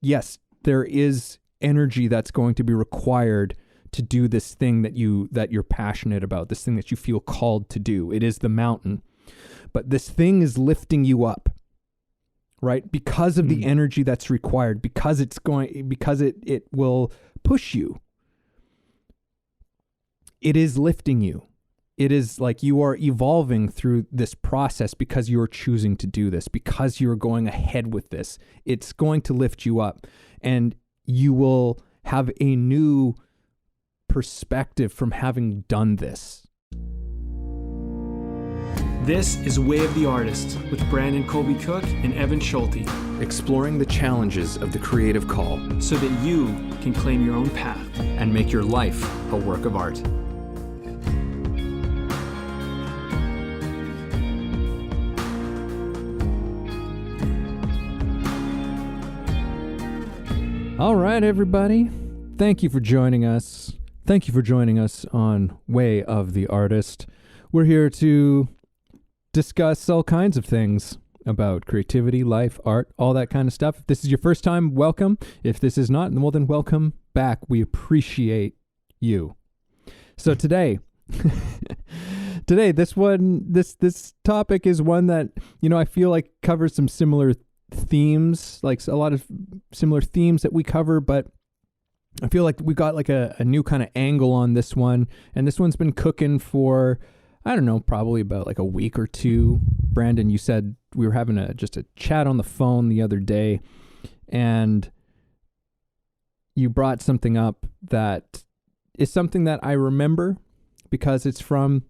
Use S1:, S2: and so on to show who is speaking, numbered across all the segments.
S1: yes, there is energy that's going to be required to do this thing that you're passionate about, this thing that you feel called to do. It is the mountain. But this thing is lifting you up, right? Because of the energy that's required, because it will push you. It is lifting you. It is like you are evolving through this process because you're choosing to do this, because you're going ahead with this. It's going to lift you up, and you will have a new perspective from having done this.
S2: This is Way of the Artist with Brandon Colby Cook and Evan Schulte.
S1: Exploring the challenges of the creative call
S2: so that you can claim your own path
S1: and make your life a work of art. All right, everybody. Thank you for joining us. Thank you for joining us on Way of the Artist. We're here to discuss all kinds of things about creativity, life, art, all that kind of stuff. If this is your first time, welcome. If this is not, well, then welcome back. We appreciate you. So today, this topic is one that, I feel like covers some similar themes, like a lot of similar themes that we cover, but I feel like we got like a new kind of angle on this one, and this one's been cooking for, I don't know, probably about like a week or two. Brandon, you said we were having just a chat on the phone the other day, and you brought something up that is something that I remember because it's from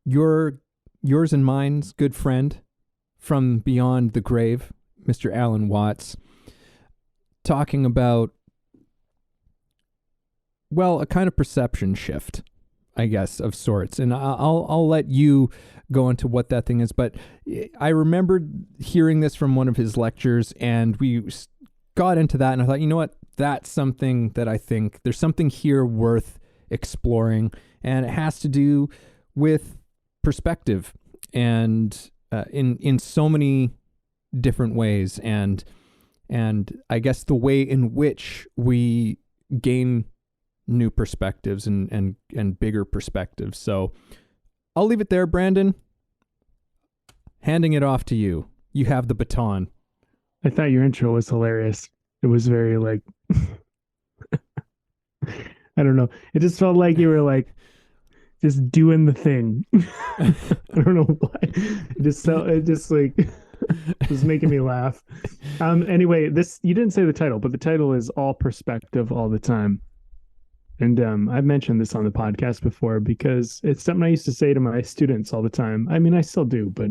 S1: yours and mine's good friend from beyond the grave, Mr. Alan Watts, talking about, well, a kind of perception shift, I guess, of sorts. And I'll let you go into what that thing is. But I remembered hearing this from one of his lectures, and we got into that, and I thought, you know what? That's something that I think there's something here worth exploring, and it has to do with perspective, and in so many different ways, and I guess the way in which we gain new perspectives and bigger perspectives. So I'll leave it there, Brandon. Handing it off to you. You have the baton.
S3: I thought your intro was hilarious. It was very like, I don't know. It just felt like you were like just doing the thing. I don't know why. It just was making me laugh. Anyway, you didn't say the title, but the title is All Perspective All the Time. And I've mentioned this on the podcast before because it's something I used to say to my students all the time. I mean, I still do, but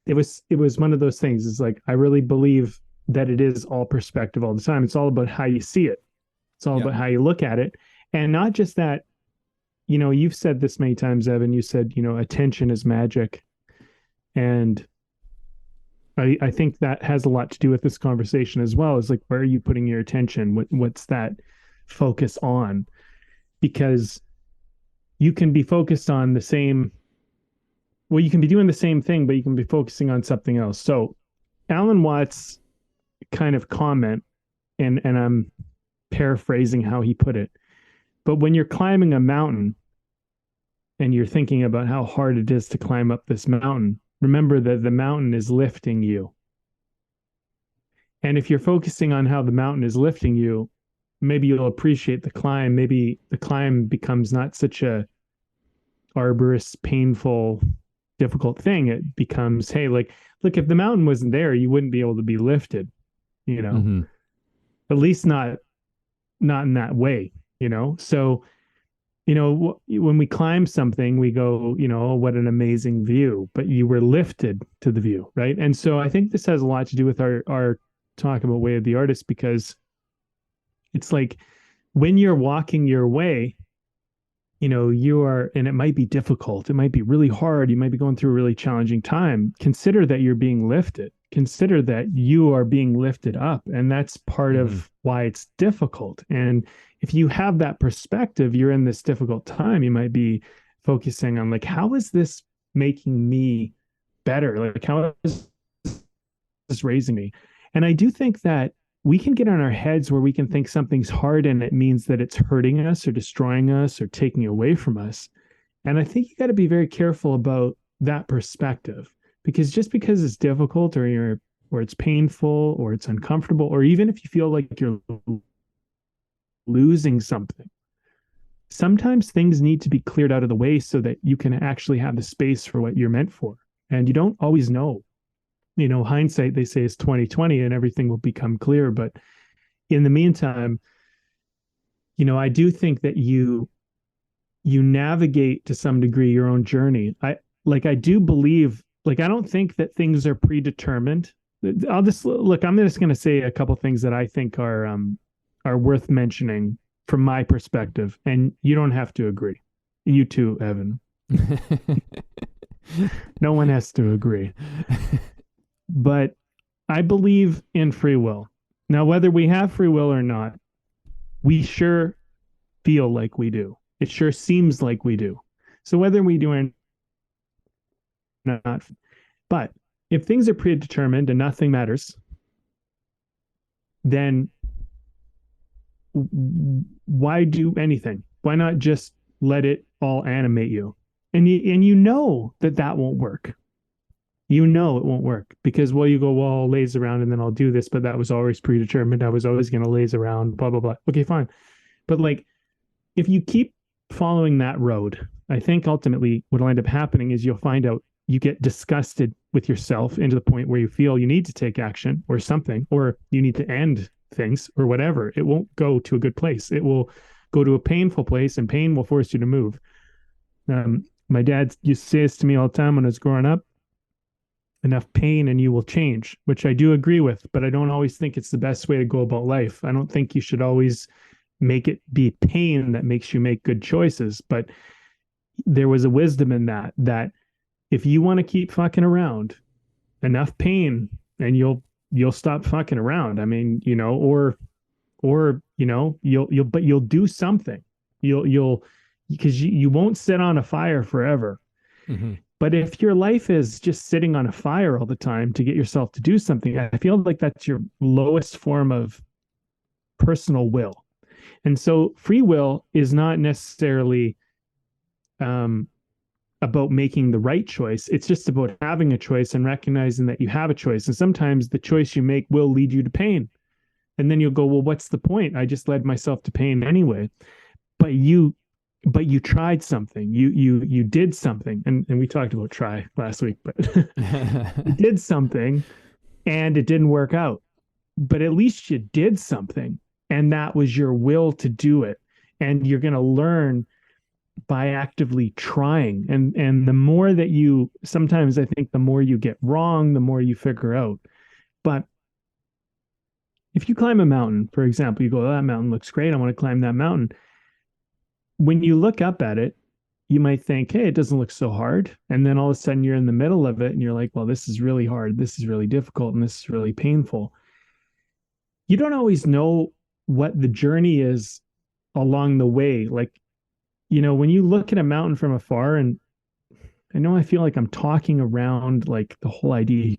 S3: it was one of those things. It's like, I really believe that it is all perspective all the time. It's all about how you see it. It's all about how you look at it. And not just that, you've said this many times, Evan, you said, attention is magic. And I think that has a lot to do with this conversation as well. Is like, where are you putting your attention? What's that focus on? Because you can be focused on you can be doing the same thing, but you can be focusing on something else. So Alan Watts' kind of comment, and I'm paraphrasing how he put it, but when you're climbing a mountain and you're thinking about how hard it is to climb up this mountain, remember that the mountain is lifting you. And if you're focusing on how the mountain is lifting you, maybe you'll appreciate the climb. Maybe the climb becomes not such a arduous, painful, difficult thing. It becomes, hey, like, look, if the mountain wasn't there, you wouldn't be able to be lifted,
S1: Mm-hmm.
S3: At least not in that way, So, when we climb something, we go, oh, what an amazing view, but you were lifted to the view, right? And so I think this has a lot to do with our talk about Way of the Artist, because it's like when you're walking your way, you are, and it might be difficult. It might be really hard. You might be going through a really challenging time. Consider that you're being lifted. Consider that you are being lifted up. And that's part of why it's difficult. And if you have that perspective, you're in this difficult time, you might be focusing on like, how is this making me better? Like, how is this raising me? And I do think that we can get in our heads where we can think something's hard and it means that it's hurting us or destroying us or taking away from us. And I think you got to be very careful about that perspective, because just because it's difficult or it's painful or it's uncomfortable, or even if you feel like you're losing something, sometimes things need to be cleared out of the way so that you can actually have the space for what you're meant for. And you don't always know. Hindsight, they say, is 2020 and everything will become clear. But in the meantime, I do think that you navigate to some degree your own journey. I do believe, I don't think that things are predetermined. I'm just going to say a couple things that I think are worth mentioning from my perspective, and you don't have to agree. You too, Evan. No one has to agree. But I believe in free will. Now, whether we have free will or not, we sure feel like we do. It sure seems like we do. So whether we do or not, but if things are predetermined and nothing matters, then why do anything? Why not just let it all animate you? And you know that won't work. It won't work because, you go, I'll laze around and then I'll do this, but that was always predetermined. I was always going to laze around, blah, blah, blah. Okay, fine. But if you keep following that road, I think ultimately what'll end up happening is you'll find out you get disgusted with yourself into the point where you feel you need to take action or something, or you need to end things or whatever. It won't go to a good place. It will go to a painful place, and pain will force you to move. My dad used to say this to me all the time when I was growing up: enough pain and you will change, which I do agree with, but I don't always think it's the best way to go about life. I don't think you should always make it be pain that makes you make good choices. But there was a wisdom in that if you want to keep fucking around, enough pain and you'll stop fucking around. I mean, you'll do something. You'll because you won't sit on a fire forever. Mm-hmm. But if your life is just sitting on a fire all the time to get yourself to do something, I feel like that's your lowest form of personal will. And so free will is not necessarily about making the right choice. It's just about having a choice and recognizing that you have a choice. And sometimes the choice you make will lead you to pain. And then you'll go, well, what's the point? I just led myself to pain anyway. But you tried something. You did something. And we talked about try last week, but you did something and it didn't work out. But at least you did something. And that was your will to do it. And you're going to learn by actively trying. And the more that sometimes I think the more you get wrong, the more you figure out. But if you climb a mountain, for example, you go, oh, that mountain looks great. I want to climb that mountain. When you look up at it, you might think, hey, it doesn't look so hard. And then all of a sudden you're in the middle of it and you're like, well, this is really hard. This is really difficult. And this is really painful. You don't always know what the journey is along the way. When you look at a mountain from afar, and I know I feel like I'm talking around the whole idea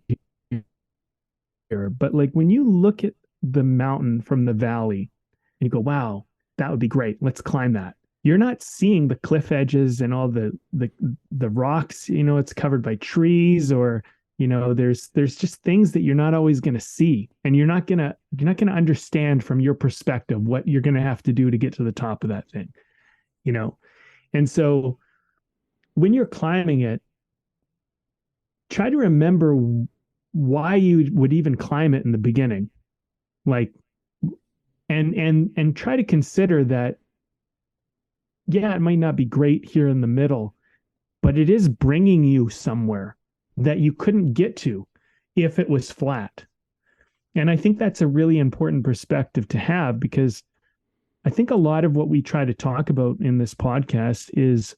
S3: here, but when you look at the mountain from the valley and you go, wow, that would be great. Let's climb that. You're not seeing the cliff edges and all the rocks, it's covered by trees, or, there's just things that you're not always going to see. And you're not going to understand from your perspective what you're going to have to do to get to the top of that thing, And so when you're climbing it, try to remember why you would even climb it in the beginning. And try to consider that, yeah, it might not be great here in the middle, but it is bringing you somewhere that you couldn't get to if it was flat. And I think that's a really important perspective to have, because I think a lot of what we try to talk about in this podcast is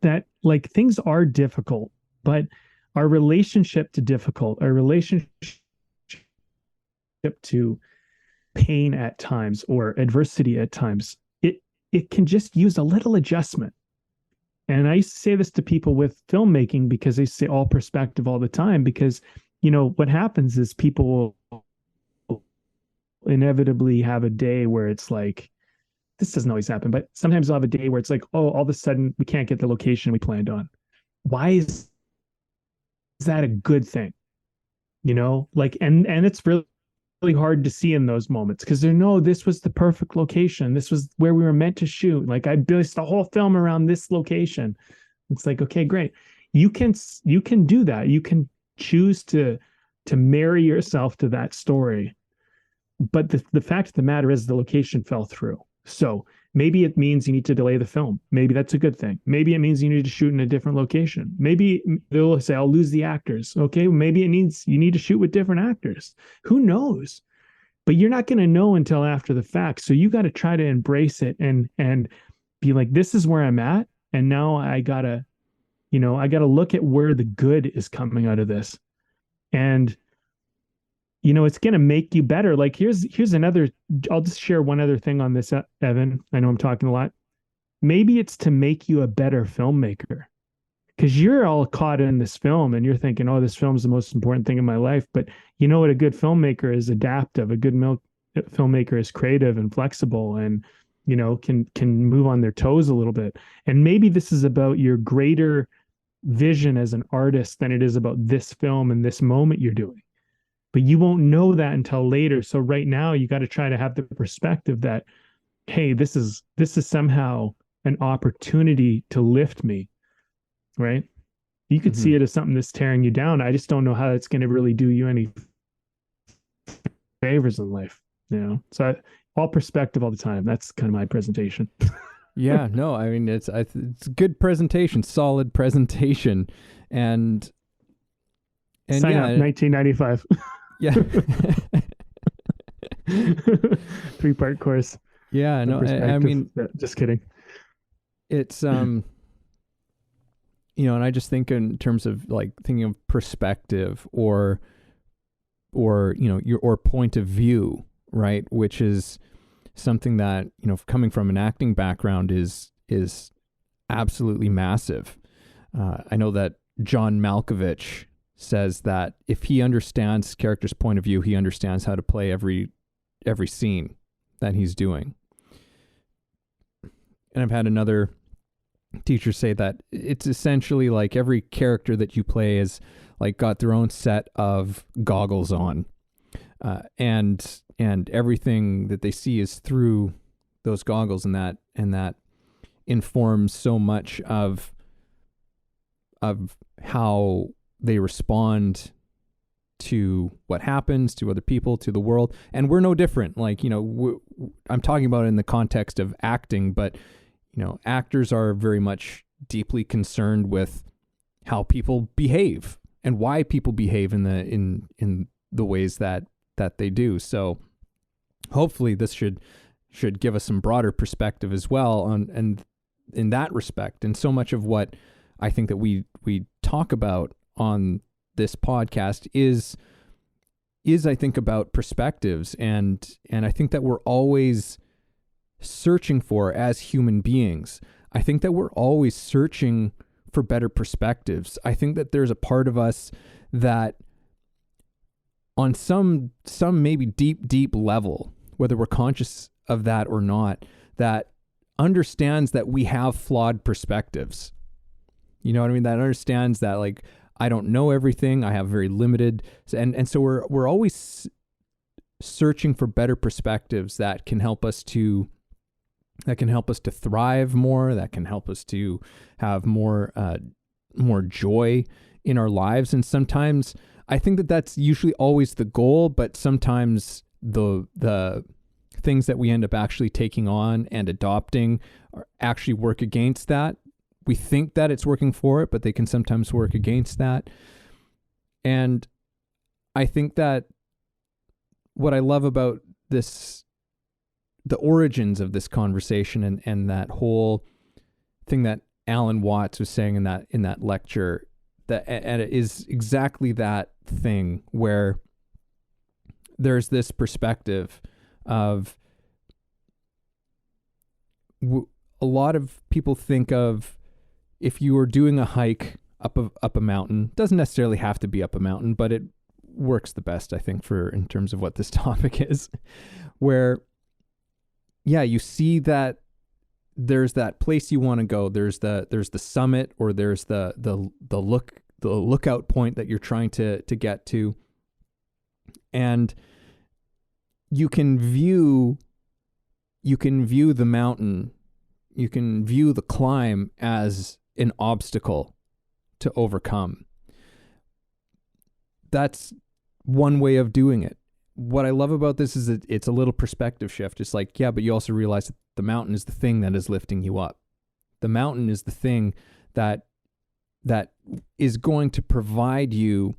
S3: that things are difficult, but our relationship to difficult, our relationship to pain at times or adversity at times, it can just use a little adjustment. And I used to say this to people with filmmaking, because they say all perspective all the time, because what happens is people will inevitably have a day where it's like, this doesn't always happen, but sometimes I'll have a day where it's like, oh, all of a sudden we can't get the location we planned on. Why is that a good thing? You know, like, and it's really hard to see in those moments because they know this was the perfect location. This was where we were meant to shoot. Like I built the whole film around this location. It's like, okay, great. You can do that. You can choose to marry yourself to that story. But the fact of the matter is the location fell through. So maybe it means you need to delay the film. Maybe that's a good thing. Maybe it means you need to shoot in a different location. Maybe they'll say, I'll lose the actors. Okay, maybe it needs you need to shoot with different actors. Who knows? But you're not going to know until after the fact. So you got to try to embrace it and be like, this is where I'm at. And now I gotta, I gotta look at where the good is coming out of this. And it's going to make you better. Like here's another, I'll just share one other thing on this, Evan. I know I'm talking a lot. Maybe it's to make you a better filmmaker because you're all caught in this film and you're thinking, oh, this film's the most important thing in my life. But you know what? A good filmmaker is adaptive. A good filmmaker is creative and flexible and, can move on their toes a little bit. And maybe this is about your greater vision as an artist than it is about this film and this moment you're doing. But you won't know that until later. So right now you got to try to have the perspective that, hey, this is somehow an opportunity to lift me, right? You could see it as something that's tearing you down. I just don't know how it's going to really do you any favors in life, So all perspective all the time. That's kind of my presentation.
S1: Yeah, no, I mean it's a good presentation, solid presentation, and
S3: Sign
S1: yeah,
S3: up, 1995.
S1: Yeah.
S3: 3-part course.
S1: Yeah, no, I mean,
S3: just kidding.
S1: It's and I just think in terms of like thinking of perspective or your point of view, right? Which is something that, coming from an acting background is absolutely massive. I know that John Malkovich says that if he understands character's point of view, he understands how to play every scene that he's doing. And I've had another teacher say that it's essentially like every character that you play is like got their own set of goggles on, and everything that they see is through those goggles, and that informs so much of how they respond to what happens, to other people, to the world. And we're no different. Like, I'm talking about it in the context of acting, but, actors are very much deeply concerned with how people behave and why people behave in the ways that they do. So hopefully this should give us some broader perspective as well and in that respect. And so much of what I think that we talk about on this podcast is I think about perspectives, and I think that we're always searching for, as human beings, I think that we're always searching for better perspectives. I think that there's a part of us that on some maybe deep level, whether we're conscious of that or not, that understands that we have flawed perspectives. You know what I mean? That understands that, like, I don't know everything. I have very limited, and so we're always searching for better perspectives that can help us to thrive more. That can help us to have more joy in our lives. And sometimes I think that that's usually always the goal, but sometimes the things that we end up actually taking on and adopting actually work against that. We think that it's working for it, but they can sometimes work against that. And I think that what I love about this, the origins of this conversation and that whole thing that Alan Watts was saying in that lecture, and it is exactly that thing where there's this perspective of a lot of people think of, if you are doing a hike up a mountain, doesn't necessarily have to be up a mountain, but works the best, I think, for in terms of what this topic is, where, yeah, you see that there's that place you want to go. There's the summit, or there's the lookout point that you're trying to get to. And you can view the mountain, you can view the climb as an obstacle to overcome. That's one way of doing it. What I love about this is that it's a little perspective shift. It's like, yeah, but you also realize that the mountain is the thing that is lifting you up. The mountain is the thing that is going to provide you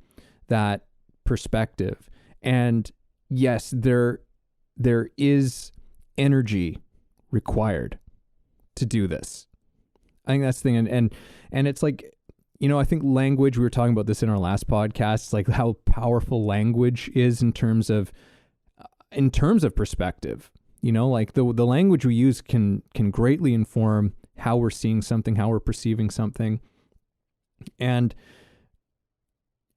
S1: that perspective. And yes, there is energy required to do this. I think that's the thing. And it's like, I think language, we were talking about this in our last podcast, it's like how powerful language is in terms of perspective. Like the language we use can greatly inform how we're seeing something, how we're perceiving something. And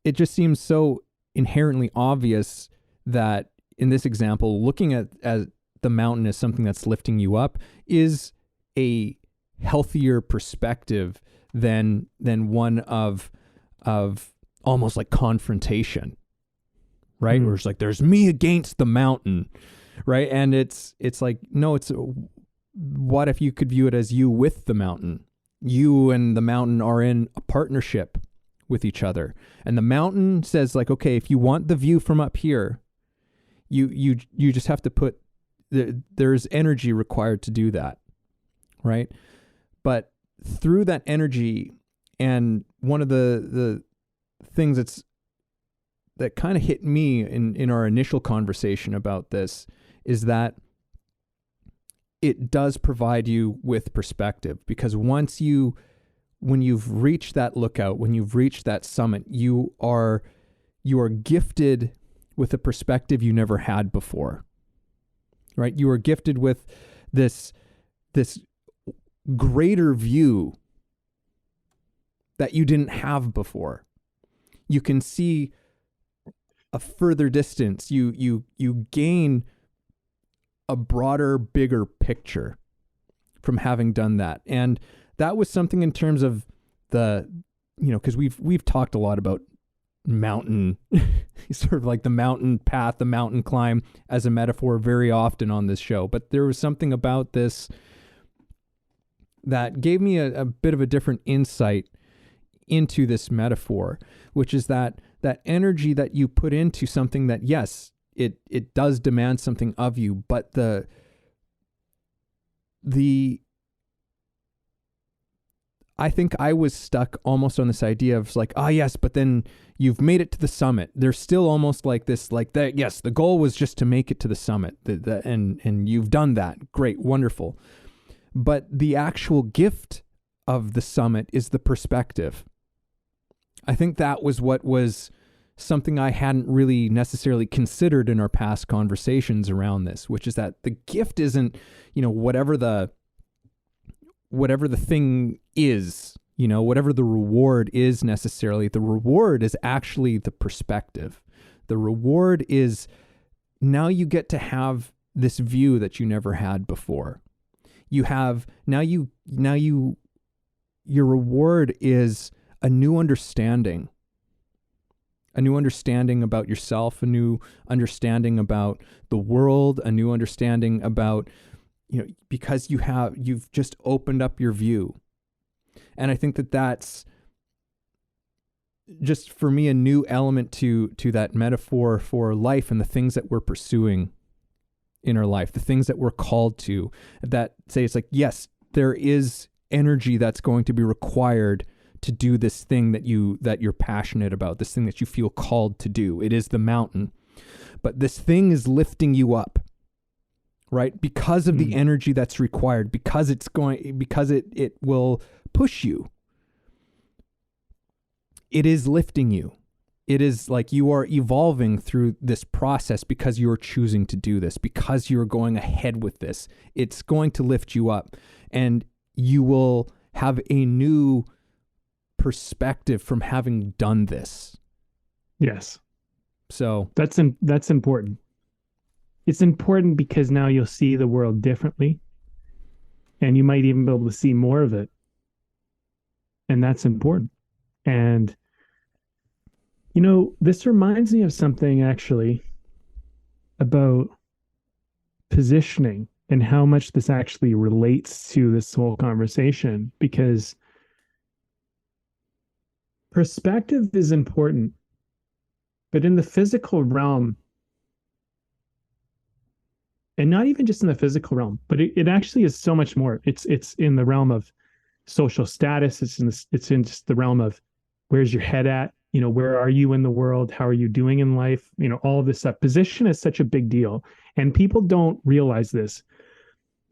S1: it just seems so inherently obvious that in this example, looking at the mountain as something that's lifting you up is a healthier perspective than one of almost like confrontation, right?
S3: Mm-hmm.
S1: Where it's like, there's me against the mountain, right? And it's like, no, what if you could view it as you with the mountain? You and the mountain are in a partnership with each other. And the mountain says like, okay, if you want the view from up here, you just have to put, there's energy required to do that, right? But through that energy, and one of the things that kind of hit me in our initial conversation about this is that it does provide you with perspective, because when you've reached that lookout, when you've reached that summit, you are gifted with a perspective you never had before, right? You are gifted with this greater view that you didn't have before. You can see a further distance. You gain a broader, bigger picture from having done that. And that was something in terms of because we've talked a lot about mountain, sort of like the mountain path, the mountain climb as a metaphor very often on this show. But there was something about this that gave me a bit of a different insight into this metaphor, which is that energy that you put into something that, yes, it does demand something of you, but I think I was stuck almost on this idea of like, yes, but then you've made it to the summit. There's still almost like this, like that. Yes, the goal was just to make it to the summit, and you've done that. Great, wonderful. But the actual gift of the summit is the perspective. I think that was what was something I hadn't really necessarily considered in our past conversations around this, which is that the gift isn't, whatever the thing is, whatever the reward is necessarily. The reward is actually the perspective. The reward is now you get to have this view that you never had before. You have your reward is a new understanding about yourself, a new understanding about the world, a new understanding about, because you've just opened up your view. And I think that's just for me a new element to that metaphor for life and the things that we're pursuing in our life, the things that we're called to, that say it's like, yes, there is energy that's going to be required to do this thing that you're passionate about, this thing that you feel called to do. It is the mountain, but this thing is lifting you up, right? Because of the energy that's required, because it will push you. It is lifting you. It is like you are evolving through this process because you're choosing to do this, because you're going ahead with this. It's going to lift you up, and you will have a new perspective from having done this.
S3: Yes.
S1: So
S3: That's important. It's important because now you'll see the world differently, and you might even be able to see more of it. And that's important. And, this reminds me of something actually about positioning and how much this actually relates to this whole conversation, because perspective is important, but in the physical realm, and not even just in the physical realm, but it actually is so much more. It's in the realm of social status. It's in just the realm of where's your head at. Where are you in the world? How are you doing in life? All of this stuff. Position is such a big deal, and people don't realize this.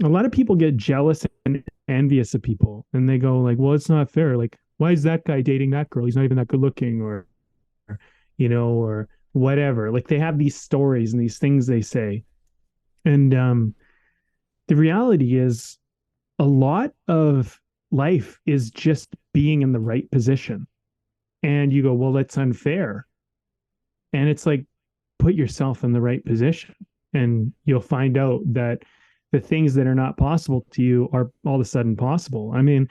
S3: A lot of people get jealous and envious of people, and they go like, "Well, it's not fair. Like, why is that guy dating that girl? He's not even that good looking," or whatever. Like they have these stories and these things they say, and the reality is, a lot of life is just being in the right position. And you go, well, that's unfair. And it's like, put yourself in the right position, and you'll find out that the things that are not possible to you are all of a sudden possible. I mean,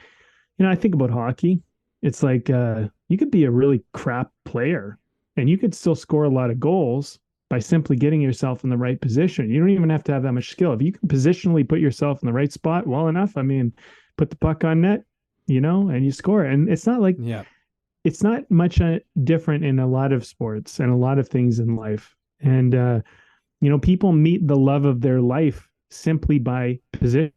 S3: I think about hockey. It's like you could be a really crap player and you could still score a lot of goals by simply getting yourself in the right position. You don't even have to have that much skill. If you can positionally put yourself in the right spot well enough, I mean, put the puck on net, and you score. And it's not like,
S1: yeah.
S3: It's not much different in a lot of sports and a lot of things in life. And, people meet the love of their life simply by position.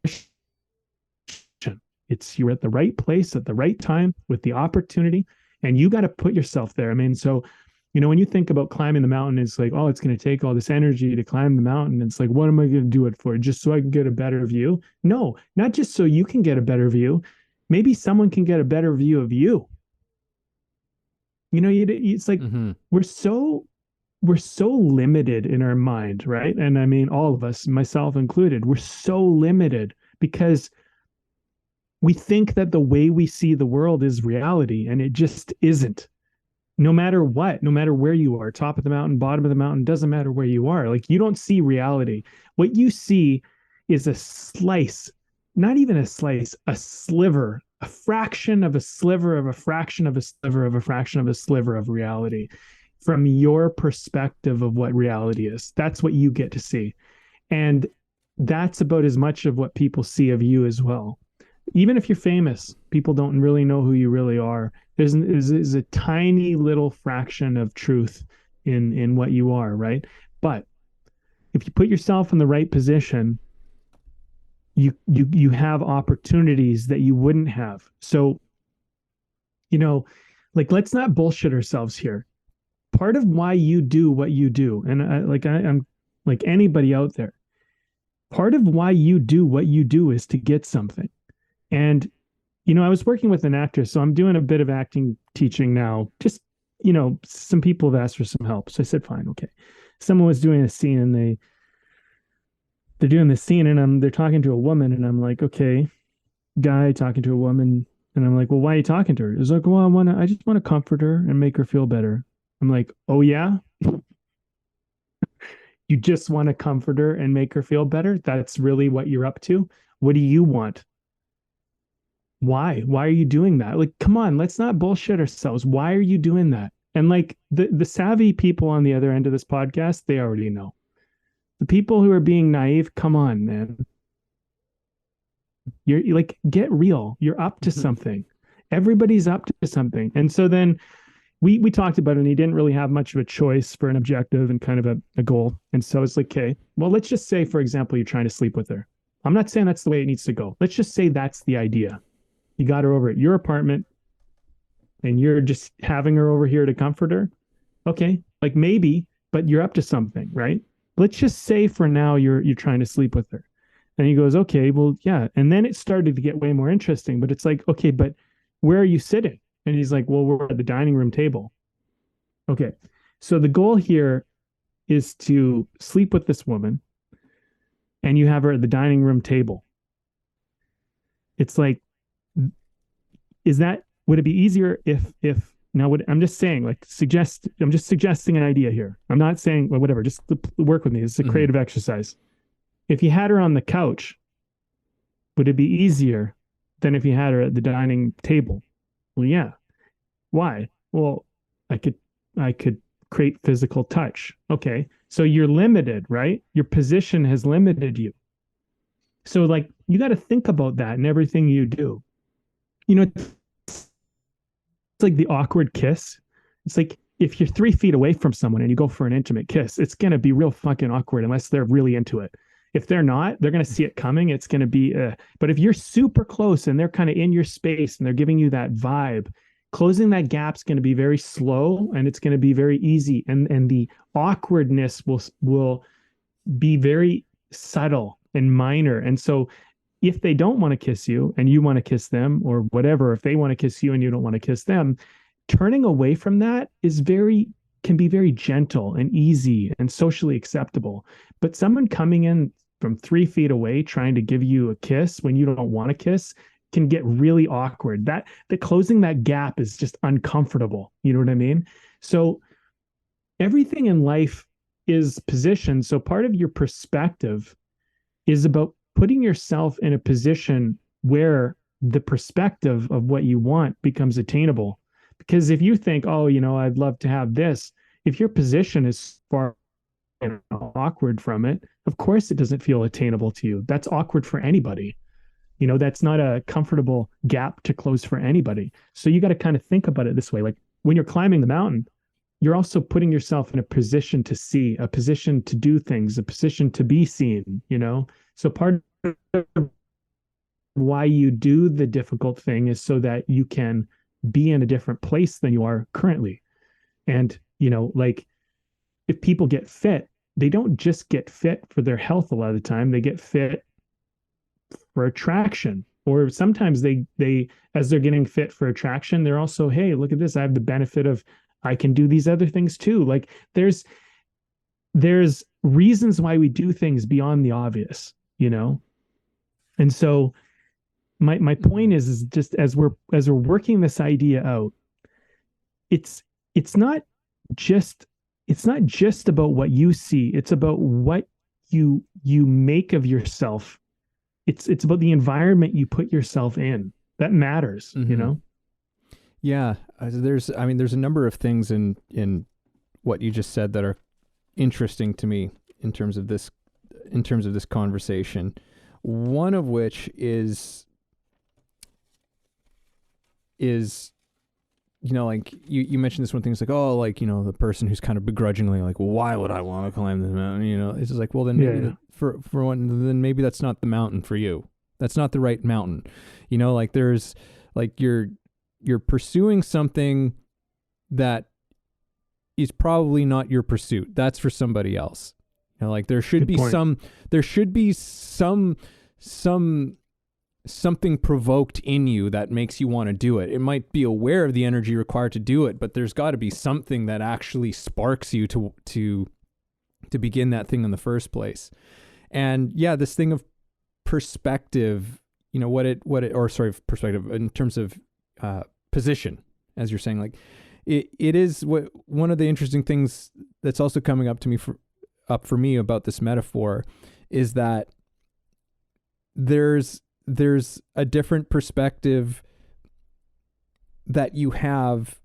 S3: It's you're at the right place at the right time with the opportunity, and you got to put yourself there. I mean, so, when you think about climbing the mountain, it's like, oh, it's going to take all this energy to climb the mountain. It's like, what am I going to do it for? Just so I can get a better view? No, not just so you can get a better view. Maybe someone can get a better view of you. It's like we're so limited in our mind, right? And I mean, all of us, myself included, we're so limited because we think that the way we see the world is reality, and it just isn't. No matter what, no matter where you are, top of the mountain, bottom of the mountain, doesn't matter where you are. Like, you don't see reality. What you see is a slice, not even a slice, a sliver, a fraction of a sliver of a fraction of a sliver of a fraction of a sliver of reality from your perspective of what reality is. That's what you get to see. And that's about as much of what people see of you as well. Even if you're famous, people don't really know who you really are. There's a tiny little fraction of truth in what you are, right? But if you put yourself in the right position, you have opportunities that you wouldn't have. So, like, let's not bullshit ourselves here. Part of why you do what you do, and I'm like anybody out there, part of why you do what you do is to get something. And, I was working with an actress, so I'm doing a bit of acting teaching now. Just, some people have asked for some help. So I said, fine, okay. Someone was doing a scene, and they're doing this scene, and they're talking to a woman, and I'm like, okay, guy talking to a woman. And I'm like, well, why are you talking to her? It's like, well, I just want to comfort her and make her feel better. I'm like, oh yeah? You just want to comfort her and make her feel better? That's really what you're up to? What do you want? Why? Why are you doing that? Like, come on, let's not bullshit ourselves. Why are you doing that? And like the savvy people on the other end of this podcast, they already know. The people who are being naive, come on, man. You're like, get real. You're up to something. Everybody's up to something. And so then we talked about it, and he didn't really have much of a choice for an objective and kind of a goal. And so it's like, okay, well, let's just say, for example, you're trying to sleep with her. I'm not saying that's the way it needs to go. Let's just say that's the idea. You got her over at your apartment, and you're just having her over here to comfort her. Okay, like maybe, but you're up to something, right? Let's just say for now you're trying to sleep with her. And he goes, okay, well, yeah. And then it started to get way more interesting, but it's like, okay, but where are you sitting? And he's like, well, we're at the dining room table. Okay. So the goal here is to sleep with this woman, and you have her at the dining room table. It's like, would it be easier if Now, what I'm just saying, like, I'm just suggesting an idea here. I'm not saying, well, whatever, just work with me. It's a creative exercise. If you had her on the couch, would it be easier than if you had her at the dining table? Well, yeah. Why? Well, I could create physical touch. Okay. So you're limited, right? Your position has limited you. So like you got to think about that in everything you do. You know, it's like the awkward kiss. It's like if you're 3 feet away from someone and you go for an intimate kiss, it's going to be real fucking awkward unless they're really into it. If they're not, they're going to see it coming. It's going to be, but if you're super close and they're kind of in your space and they're giving you that vibe, closing that gap is going to be very slow and it's going to be very easy. And the awkwardness will be very subtle and minor. And so if they don't want to kiss you and you want to kiss them or whatever, if they want to kiss you and you don't want to kiss them, turning away from that can be very gentle and easy and socially acceptable. But someone coming in from 3 feet away trying to give you a kiss when you don't want to kiss can get really awkward. The closing that gap is just uncomfortable. You know what I mean? So everything in life is positioned. So part of your perspective is about putting yourself in a position where the perspective of what you want becomes attainable. Because if you think, oh, I'd love to have this, if your position is far awkward from it, of course it doesn't feel attainable to you. That's awkward for anybody. That's not a comfortable gap to close for anybody. So you got to kind of think about it this way. Like when you're climbing the mountain, you're also putting yourself in a position to see, a position to do things, a position to be seen, So part of why you do the difficult thing is so that you can be in a different place than you are currently. And, like if people get fit, they don't just get fit for their health a lot of the time. They get fit for attraction. Or sometimes they as they're getting fit for attraction, they're also, hey, look at this. I have the benefit of I can do these other things too. Like there's reasons why we do things beyond the obvious, And so my point is just as we're working this idea out, it's not just about what you see. It's about what you make of yourself. It's about the environment you put yourself in that matters,
S1: Yeah, there's a number of things in what you just said that are interesting to me in terms of this conversation. One of which is like you mentioned this one thing. It's like, oh, like the person who's kind of begrudgingly like, well, why would I want to climb this mountain? It's just like, well, then maybe for one, then maybe that's not the mountain for you. That's not the right mountain. Like there's like you're pursuing something that is probably not your pursuit. That's for somebody else. Like there should be something provoked in you that makes you want to do it. It might be aware of the energy required to do it, but there's got to be something that actually sparks you to begin that thing in the first place. And yeah, this thing of perspective, perspective in terms of position, as you're saying, like it is one of the interesting things that's also coming up for me about this metaphor is that there's a different perspective that you have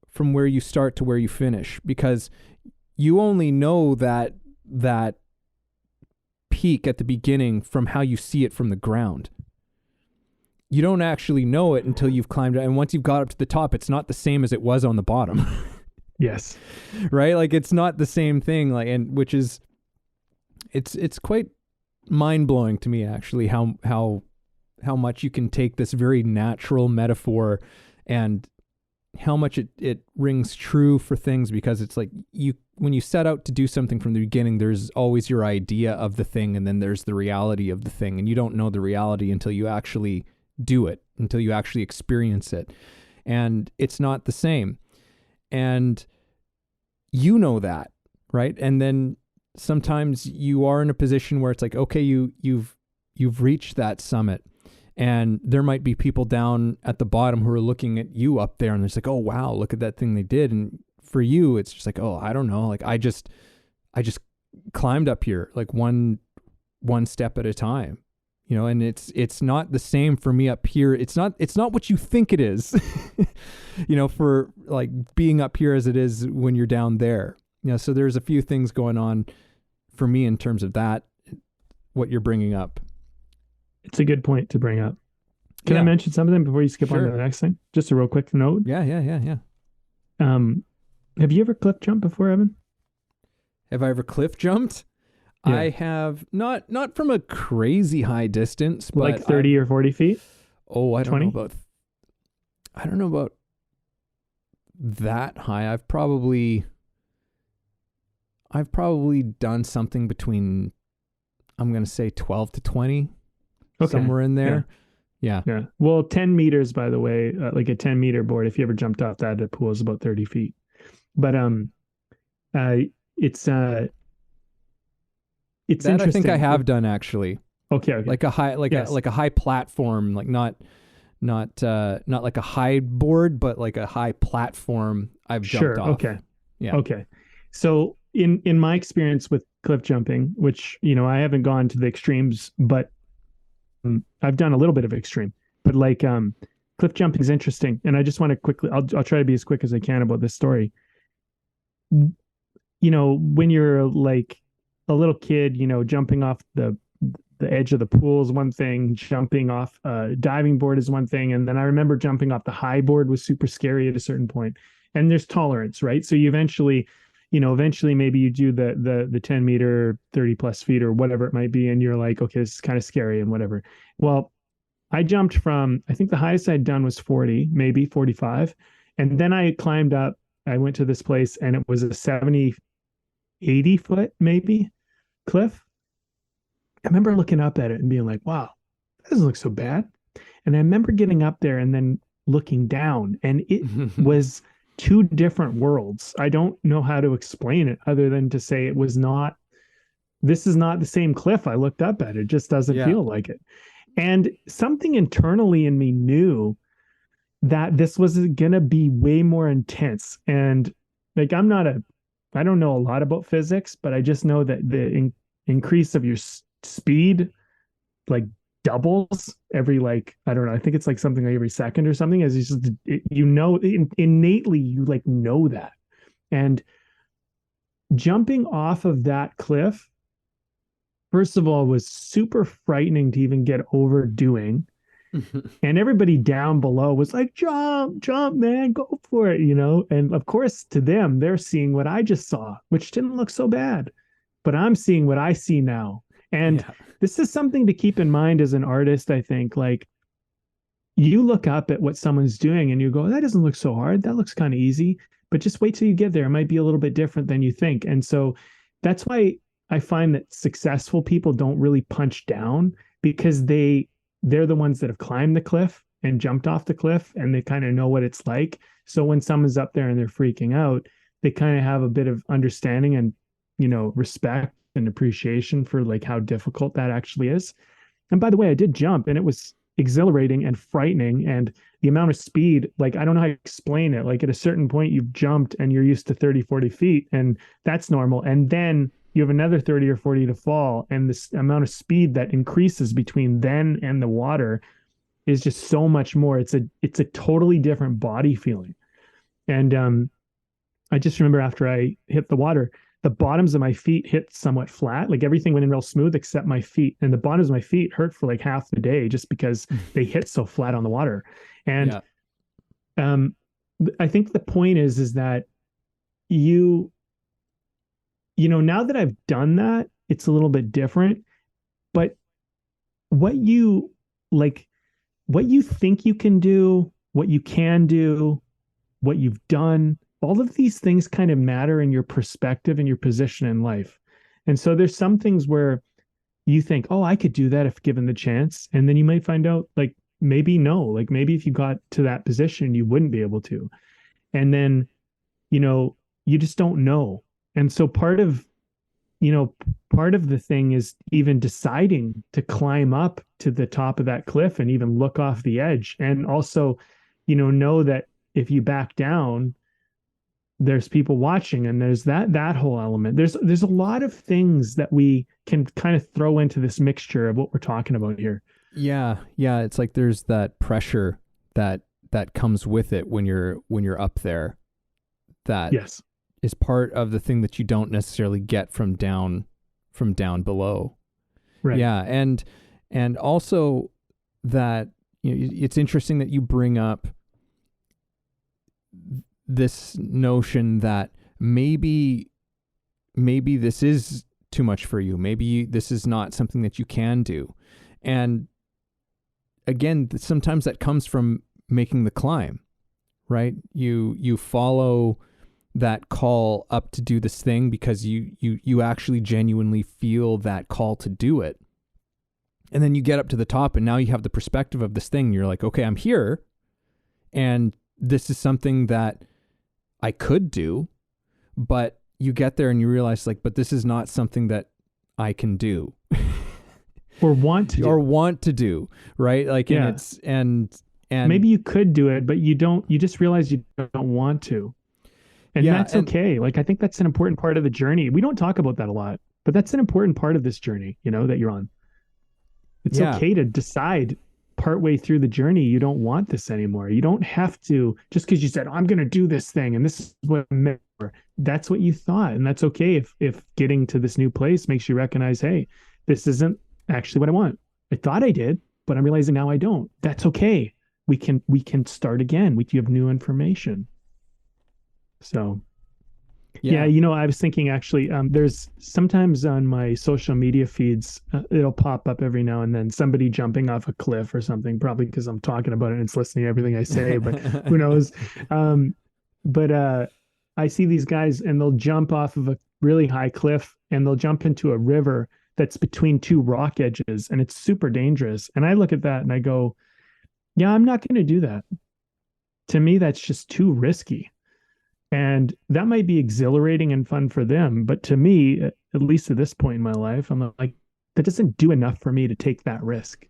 S1: from where you start to where you finish, because you only know that peak at the beginning from how you see it from the ground. You don't actually know it until you've climbed it. And once you've got up to the top, it's not the same as it was on the bottom.
S3: Yes.
S1: Right? Like it's not the same thing. Like, and which is, it's quite mind-blowing to me actually how much you can take this very natural metaphor and how much it rings true for things, because it's like when you set out to do something from the beginning, there's always your idea of the thing and then there's the reality of the thing, and you don't know the reality until you actually do it, until you actually experience it, and it's not the same, and that, right? And then sometimes you are in a position where it's like, okay, you've reached that summit And there might be people down at the bottom who are looking at you up there and it's like, oh wow, look at that thing they did. And for you, it's just like, oh, I don't know. Like I just climbed up here like one step at a time, you know, and it's not the same for me up here. It's not what you think it is, you know, for like being up here as it is when you're down there. You know, so there's a few things going on for me in terms of that, what you're bringing up.
S3: It's a good point to bring up. Can I mention something before you skip on to the next thing? Just a real quick note.
S1: Yeah.
S3: Have you ever cliff jumped before, Evan?
S1: Have I ever cliff jumped? Yeah. I have not from a crazy high distance, but
S3: like 30 or 40 feet.
S1: Oh, I don't know about that high. I've probably done something between, I'm going to say 12 to 20, somewhere in there. Yeah.
S3: Well, 10 meters, by the way, like a 10-meter board, if you ever jumped off that, the pool is about 30 feet. But it's that
S1: I think I have done actually.
S3: Okay.
S1: Like a high, like a high platform, like not like a high board, but like a high platform I've jumped off.
S3: Okay.
S1: Yeah.
S3: Okay. So in my experience with cliff jumping, which, you know, I haven't gone to the extremes, but I've done a little bit of extreme, but like cliff jumping is interesting. And I just want to quickly, I'll try to be as quick as I can about this story. You know, when you're like a little kid, you know, jumping off the edge of the pool is one thing, jumping off a diving board is one thing. And then I remember jumping off the high board was super scary at a certain point. And there's tolerance, right? So you eventually maybe you do the 10 meter, 30 plus feet or whatever it might be. And you're like, okay, this is kind of scary and whatever. Well, I jumped from, I think the highest I'd done was 40, maybe 45. And then I climbed up, I went to this place and it was a 70, 80 foot maybe cliff. I remember looking up at it and being like, wow, that doesn't look so bad. And I remember getting up there and then looking down, and it was two different worlds. I don't know how to explain it other than to say this is not the same cliff I looked up at. It just doesn't feel like it. And something internally in me knew that this was going to be way more intense. And like, I don't know a lot about physics, but I just know that the increase of your speed like doubles every, like, I don't know, I think it's like something like every second or something, as innately you like know that. And jumping off of that cliff, first of all, was super frightening to even get over doing. And everybody down below was like, jump, man, go for it, you know? And of course, to them, they're seeing what I just saw, which didn't look so bad, but I'm seeing what I see now. And this is something to keep in mind as an artist, I think. Like, you look up at what someone's doing and you go, that doesn't look so hard. That looks kind of easy. But just wait till you get there. It might be a little bit different than you think. And so that's why I find that successful people don't really punch down, because they're the ones that have climbed the cliff and jumped off the cliff, and they kind of know what it's like. So when someone's up there and they're freaking out, they kind of have a bit of understanding and, you know, respect and appreciation for like how difficult that actually is. And by the way, I did jump and it was exhilarating and frightening, and the amount of speed, like, I don't know how to explain it. Like, at a certain point you've jumped and you're used to 30, 40 feet, and that's normal. And then you have another 30 or 40 to fall, and this amount of speed that increases between then and the water is just so much more. It's a totally different body feeling. And I just remember after I hit the water, the bottoms of my feet hit somewhat flat. Like, everything went in real smooth except my feet. And the bottoms of my feet hurt for like half the day just because they hit so flat on the water. And I think the point is that you know, now that I've done that, it's a little bit different. But what you think you can do, what you can do, what you've done, all of these things kind of matter in your perspective and your position in life. And so there's some things where you think, oh, I could do that if given the chance. And then you might find out, like, maybe no, like maybe if you got to that position, you wouldn't be able to. And then, you know, you just don't know. And so part of part of the thing is even deciding to climb up to the top of that cliff and even look off the edge. And also, know that if you back down, there's people watching, and there's that whole element. There's a lot of things that we can kind of throw into this mixture of what we're talking about here.
S1: Yeah. It's like there's that pressure that comes with it when you're up there. That
S3: Yes.
S1: is part of the thing that you don't necessarily get from down below.
S3: Right.
S1: Yeah, and also that it's interesting that you bring up this notion that maybe this is too much for you. Maybe this is not something that you can do. And again, sometimes that comes from making the climb, right? You follow that call up to do this thing because you actually genuinely feel that call to do it. And then you get up to the top, and now you have the perspective of this thing. You're like, okay, I'm here, and this is something that I could do, but you get there and you realize, like, but this is not something that I can do.
S3: Or want to
S1: do, right? Like,
S3: yeah.
S1: and
S3: maybe you could do it, but you just realize you don't want to. And that's okay. Like, I think that's an important part of the journey. We don't talk about that a lot, but that's an important part of this journey, that you're on. It's okay to decide partway through the journey you don't want this anymore. You don't have to, just because you said, I'm going to do this thing and this is what I'm meant for. That's what you thought. And that's okay if getting to this new place makes you recognize, hey, this isn't actually what I want. I thought I did, but I'm realizing now I don't. That's okay. We can start again. You have new information. So yeah, I was thinking actually, there's sometimes on my social media feeds, it'll pop up every now and then, somebody jumping off a cliff or something, probably because I'm talking about it and it's listening to everything I say, but who knows? But I see these guys and they'll jump off of a really high cliff and they'll jump into a river that's between two rock edges, and it's super dangerous. And I look at that and I go, yeah, I'm not going to do that. To me, that's just too risky. And that might be exhilarating and fun for them. But to me, at least at this point in my life, I'm like, that doesn't do enough for me to take that risk,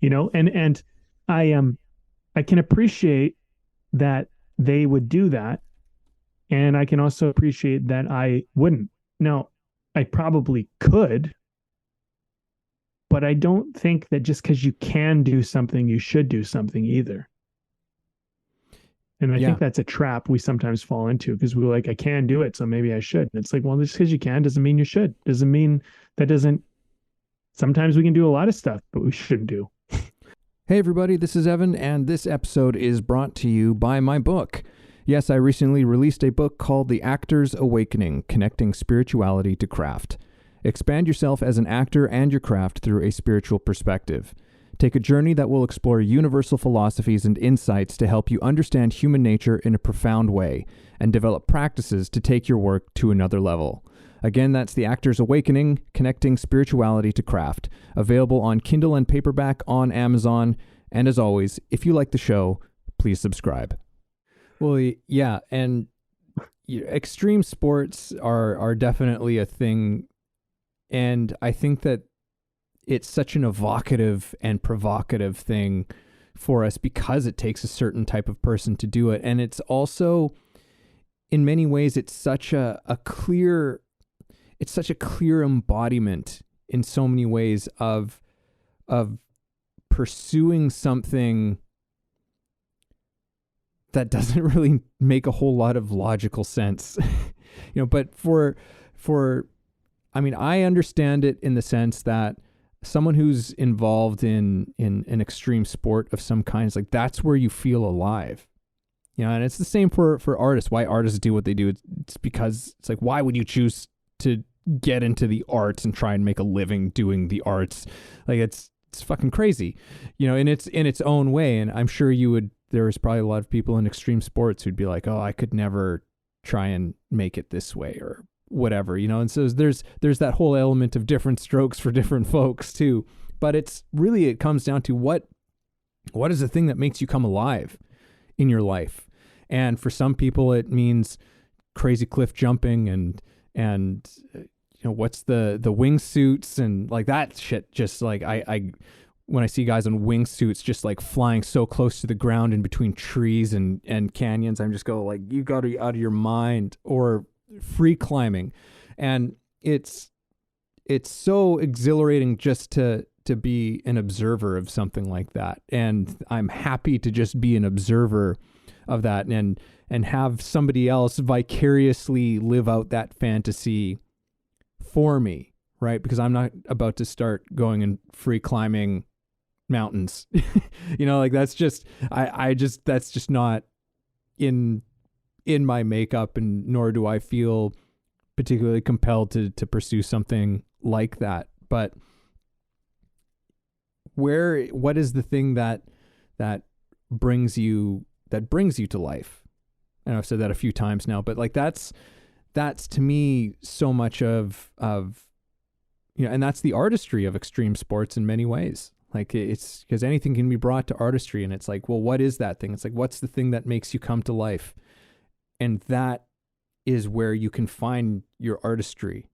S3: and I can appreciate that they would do that. And I can also appreciate that I wouldn't. Now, I probably could, but I don't think that just because you can do something, you should do something either. And I think that's a trap we sometimes fall into, because we're like, I can do it, so maybe I should. And it's like, well, just because you can doesn't mean you should. Sometimes we can do a lot of stuff, but we shouldn't do.
S1: Hey everybody, this is Evan, and this episode is brought to you by my book. Yes, I recently released a book called The Actor's Awakening, Connecting Spirituality to Craft. Expand yourself as an actor and your craft through a spiritual perspective. Take a journey that will explore universal philosophies and insights to help you understand human nature in a profound way and develop practices to take your work to another level. Again, that's The Actor's Awakening, Connecting Spirituality to Craft, available on Kindle and paperback on Amazon. And as always, if you like the show, please subscribe. Well, yeah, and extreme sports are definitely a thing, and I think that it's such an evocative and provocative thing for us because it takes a certain type of person to do it. And it's also, in many ways, it's such a clear embodiment in so many ways of pursuing something that doesn't really make a whole lot of logical sense. But I understand it in the sense that someone who's involved in an extreme sport of some kind, is like, that's where you feel alive. And it's the same for artists. Why artists do what they do, it's because it's like, why would you choose to get into the arts and try and make a living doing the arts? Like, it's fucking crazy, in its own way. And I'm sure there was probably a lot of people in extreme sports who'd be like, oh, I could never try and make it this way or whatever, and so there's that whole element of different strokes for different folks too. But it comes down to what is the thing that makes you come alive in your life. And for some people it means crazy cliff jumping and what's the wingsuits and like that shit. Just like I when I see guys on wingsuits just like flying so close to the ground in between trees and canyons, I'm just go like, you got to be out of your mind. Or free climbing, and it's so exhilarating just to be an observer of something like that. And I'm happy to just be an observer of that and have somebody else vicariously live out that fantasy for me, right? Because I'm not about to start going and free climbing mountains. Like that's just that's just not in my makeup, and nor do I feel particularly compelled to pursue something like that. But what is the thing that brings you to life? And I've said that a few times now, but like that's to me so much of and that's the artistry of extreme sports in many ways. Like it's because anything can be brought to artistry, and it's like, well, what is that thing? It's like, what's the thing that makes you come to life? And that is where you can find your artistry,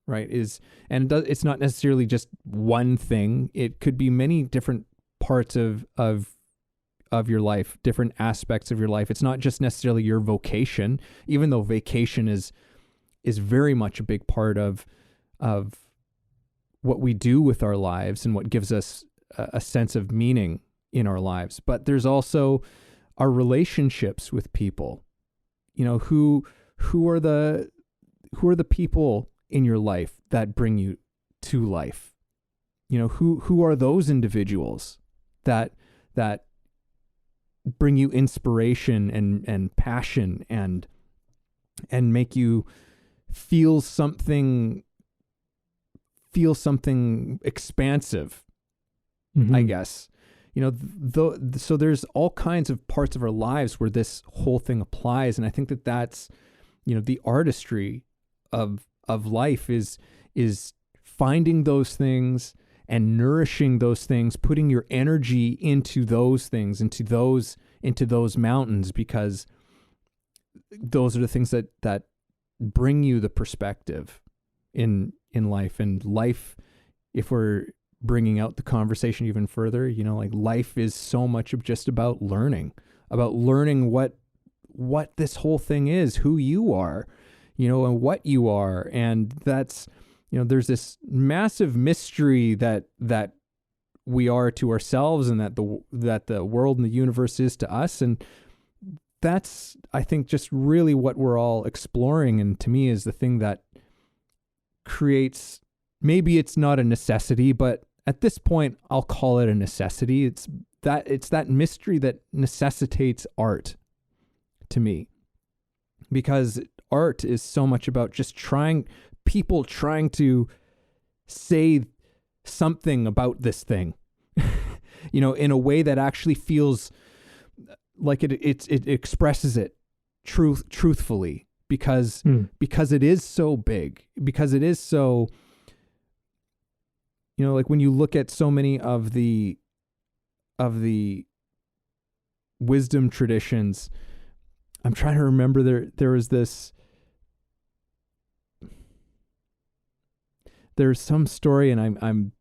S1: right? It's not necessarily just one thing. It could be many different parts of your life, different aspects of your life. It's not just necessarily your vocation, even though vacation is very much a big part of what we do with our lives and what gives us a sense of meaning in our lives. But there's also our relationships with people. Who are the people in your life that bring you to life? Who are those individuals that bring you inspiration and passion and make you feel something expansive, I guess. So there's all kinds of parts of our lives where this whole thing applies. And I think that's, the artistry of life is finding those things and nourishing those things, putting your energy into those things, into those mountains, because those are the things that bring you the perspective in life. And life, if we're bringing out the conversation even further, like life is so much of just about learning what this whole thing is, who you are, and what you are. And that's, there's this massive mystery that we are to ourselves, and that the world and the universe is to us. And that's, I think, just really what we're all exploring. And to me is the thing that creates, maybe it's not a necessity, but at this point I'll call it a necessity. It's that mystery that necessitates art to me, because art is so much about just people trying to say something about this thing, in a way that actually feels like it expresses it truthfully, because it is so big, because it is so, like when you look at so many of the wisdom traditions, I'm trying to remember, there's some story, and I'm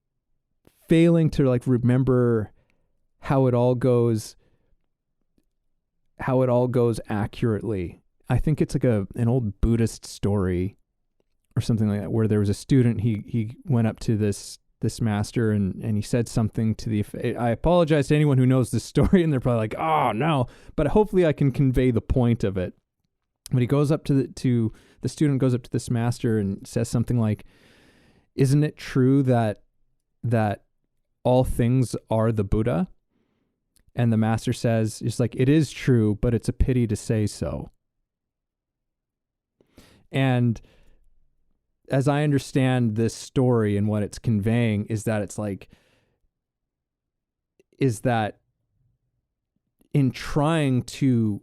S1: failing to like remember how it all goes accurately. I think it's like an old Buddhist story or something like that, where there was a student, he went up to this master and he said something to the effect. I apologize to anyone who knows this story, and they're probably like, oh no, but hopefully I can convey the point of it. But he goes up to the student goes up to this master and says something like, isn't it true that all things are the Buddha? And the master says, it's like, it is true, but it's a pity to say so. And as I understand this story and what it's conveying, is that in trying to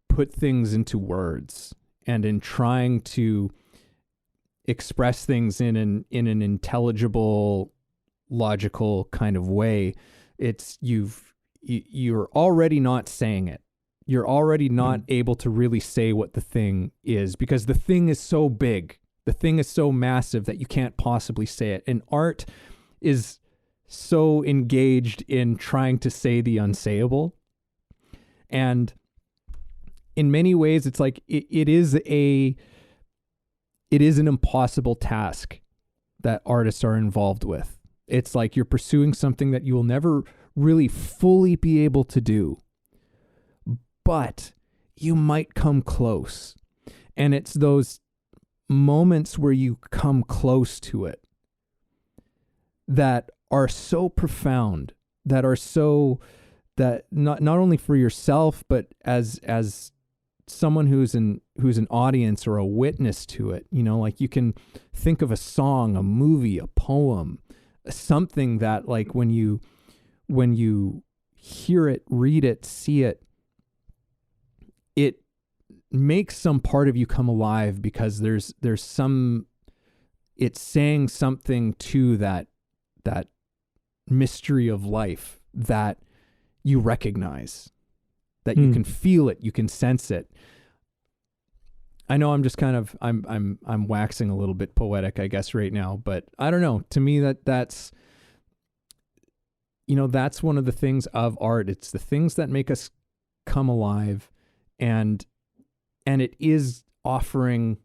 S1: put things into words and in trying to express things in an intelligible, logical kind of way, you're already not saying it. You're already not able to really say what the thing is, because the thing is so big. The thing is so massive that you can't possibly say it. And art is so engaged in trying to say the unsayable. And in many ways, it's like it is an impossible task that artists are involved with. It's like you're pursuing something that you will never really fully be able to do, but you might come close. And it's those moments where you come close to it that are so profound, that are so, that not only for yourself, but as someone who's an audience or a witness to it. You know, like you can think of a song, a movie, a poem, something that like when you hear it, read it, see it, it makes some part of you come alive, because there's some, it's saying something to that mystery of life that you recognize, that you can feel it, you can sense it. I know I'm just kind of, I'm waxing a little bit poetic, I guess, right now, but I don't know. To me, that's, you know, that's one of the things of art. It's the things that make us come alive, and it is offering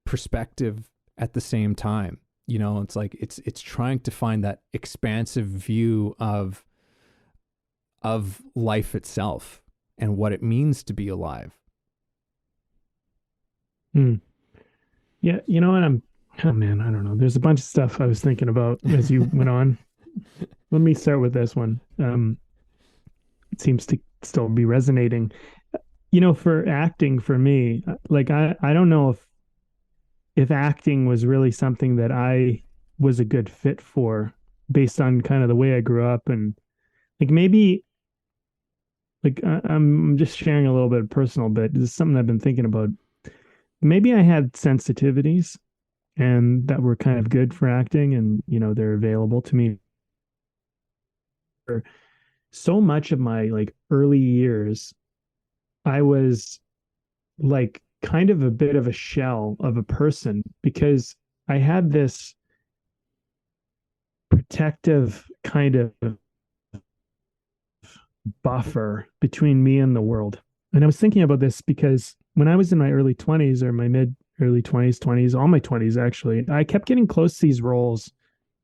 S1: perspective at the same time. You know, it's like, it's trying to find that expansive view of life itself and what it means to be alive.
S3: Yeah, you know what? Oh man, I don't know. There's a bunch of stuff I was thinking about as you went on. Let me start with this one. It seems to still be resonating. You know, for acting, for me, like I don't know if acting was really something that I was a good fit for, based on kind of the way I grew up, and like maybe, like I'm just sharing a little bit of personal bit. This is something I've been thinking about. Maybe I had sensitivities and that were kind of good for acting, and you know, they're available to me. So much of my like early years, I was like kind of a bit of a shell of a person, because I had this protective kind of buffer between me and the world. And I was thinking about this because when I was in my early 20s, or my mid early 20s, all my 20s actually, I kept getting close to these roles,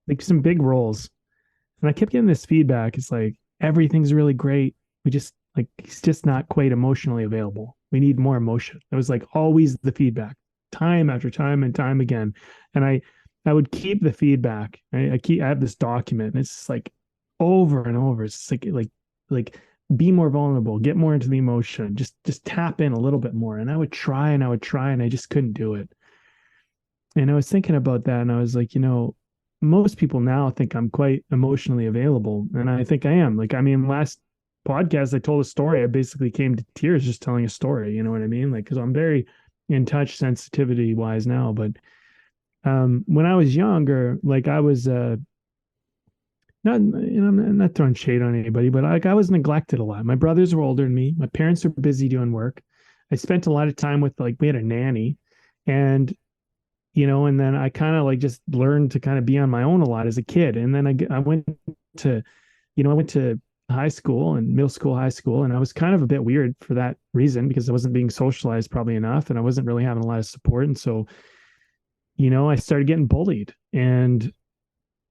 S3: like some big roles. And I kept getting this feedback. It's like, everything's really great. We just, like, he's just not quite emotionally available. We need more emotion. It was like always the feedback, time after time and time again. And I would keep the feedback. I have this document, and it's just like over and over. It's like be more vulnerable, get more into the emotion, just tap in a little bit more. And I would try and I just couldn't do it. And I was thinking about that, and I was like, you know, most people now think I'm quite emotionally available, and I think I am. Like, I mean, last podcast I told a story, I basically came to tears just telling a story, you know what I mean? Like, because I'm very in touch sensitivity wise now. But when I was younger, like I was not, you know, I'm not throwing shade on anybody, but like I was neglected a lot. My brothers were older than me. My parents were busy doing work. I spent a lot of time with, like, we had a nanny, and you know, and then I kind of like just learned to kind of be on my own a lot as a kid. And then I went to, you know, I went to high school and middle school, high school, and I was kind of a bit weird for that reason, because I wasn't being socialized probably enough, and I wasn't really having a lot of support. And so, you know, I started getting bullied, and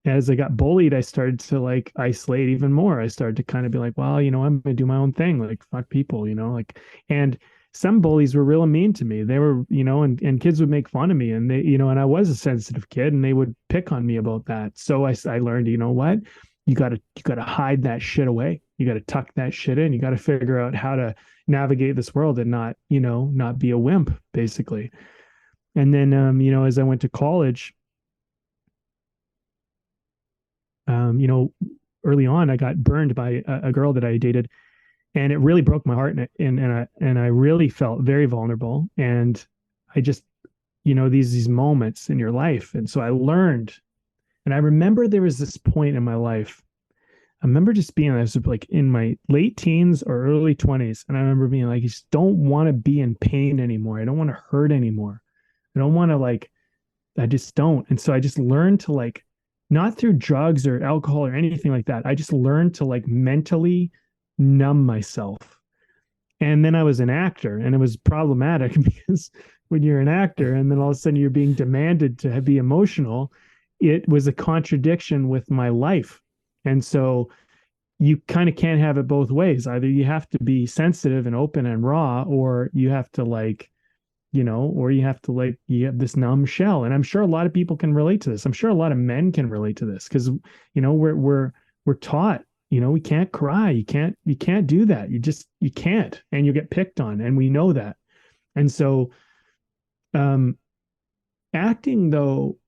S3: as I got bullied, I started to like isolate even more. I started to kind of be like, well, you know, I'm going to do my own thing. Like, fuck people, you know, like, and some bullies were really mean to me. They were, you know, and kids would make fun of me, and they, you know, and I was a sensitive kid, and they would pick on me about that. So I learned, you know what, you got to hide that shit away. You got to tuck that shit in. You got to figure out how to navigate this world and not, you know, not be a wimp, basically. And then, you know, as I went to college, you know, early on, I got burned by a girl that I dated, and it really broke my heart, and I really felt very vulnerable. And I just, you know, these moments in your life. And so I learned, and I remember there was this point in my life. I remember just being, I was like in my late teens or early 20s, and I remember being like, I just don't want to be in pain anymore. I don't want to hurt anymore. I don't want to, like, just don't. And so I just learned to like, not through drugs or alcohol or anything like that. I just learned to like mentally numb myself. And then I was an actor, and it was problematic because when you're an actor and then all of a sudden you're being demanded to be emotional, it was a contradiction with my life. And so you kind of can't have it both ways. Either you have to be sensitive and open and raw, or you have to like, or you have to like, you have this numb shell. And I'm sure a lot of people can relate to this. I'm sure a lot of men can relate to this because, we're taught, we can't cry. You can't do that. You can't, and you get picked on. And we know that. And so, acting though,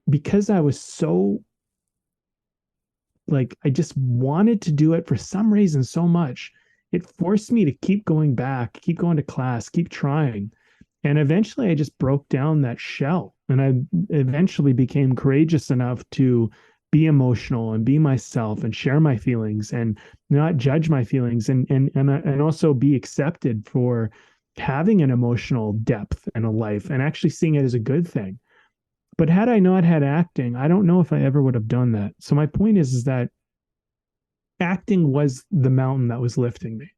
S3: because I was so like, I just wanted to do it for some reason so much, it forced me to keep going back, keep going to class, keep trying. And eventually I just broke down that shell, and I eventually became courageous enough to be emotional and be myself and share my feelings and not judge my feelings, and also be accepted for having an emotional depth in a life and actually seeing it as a good thing. But had I not had acting, I don't know if I ever would have done that. So my point is that acting was the mountain that was lifting me.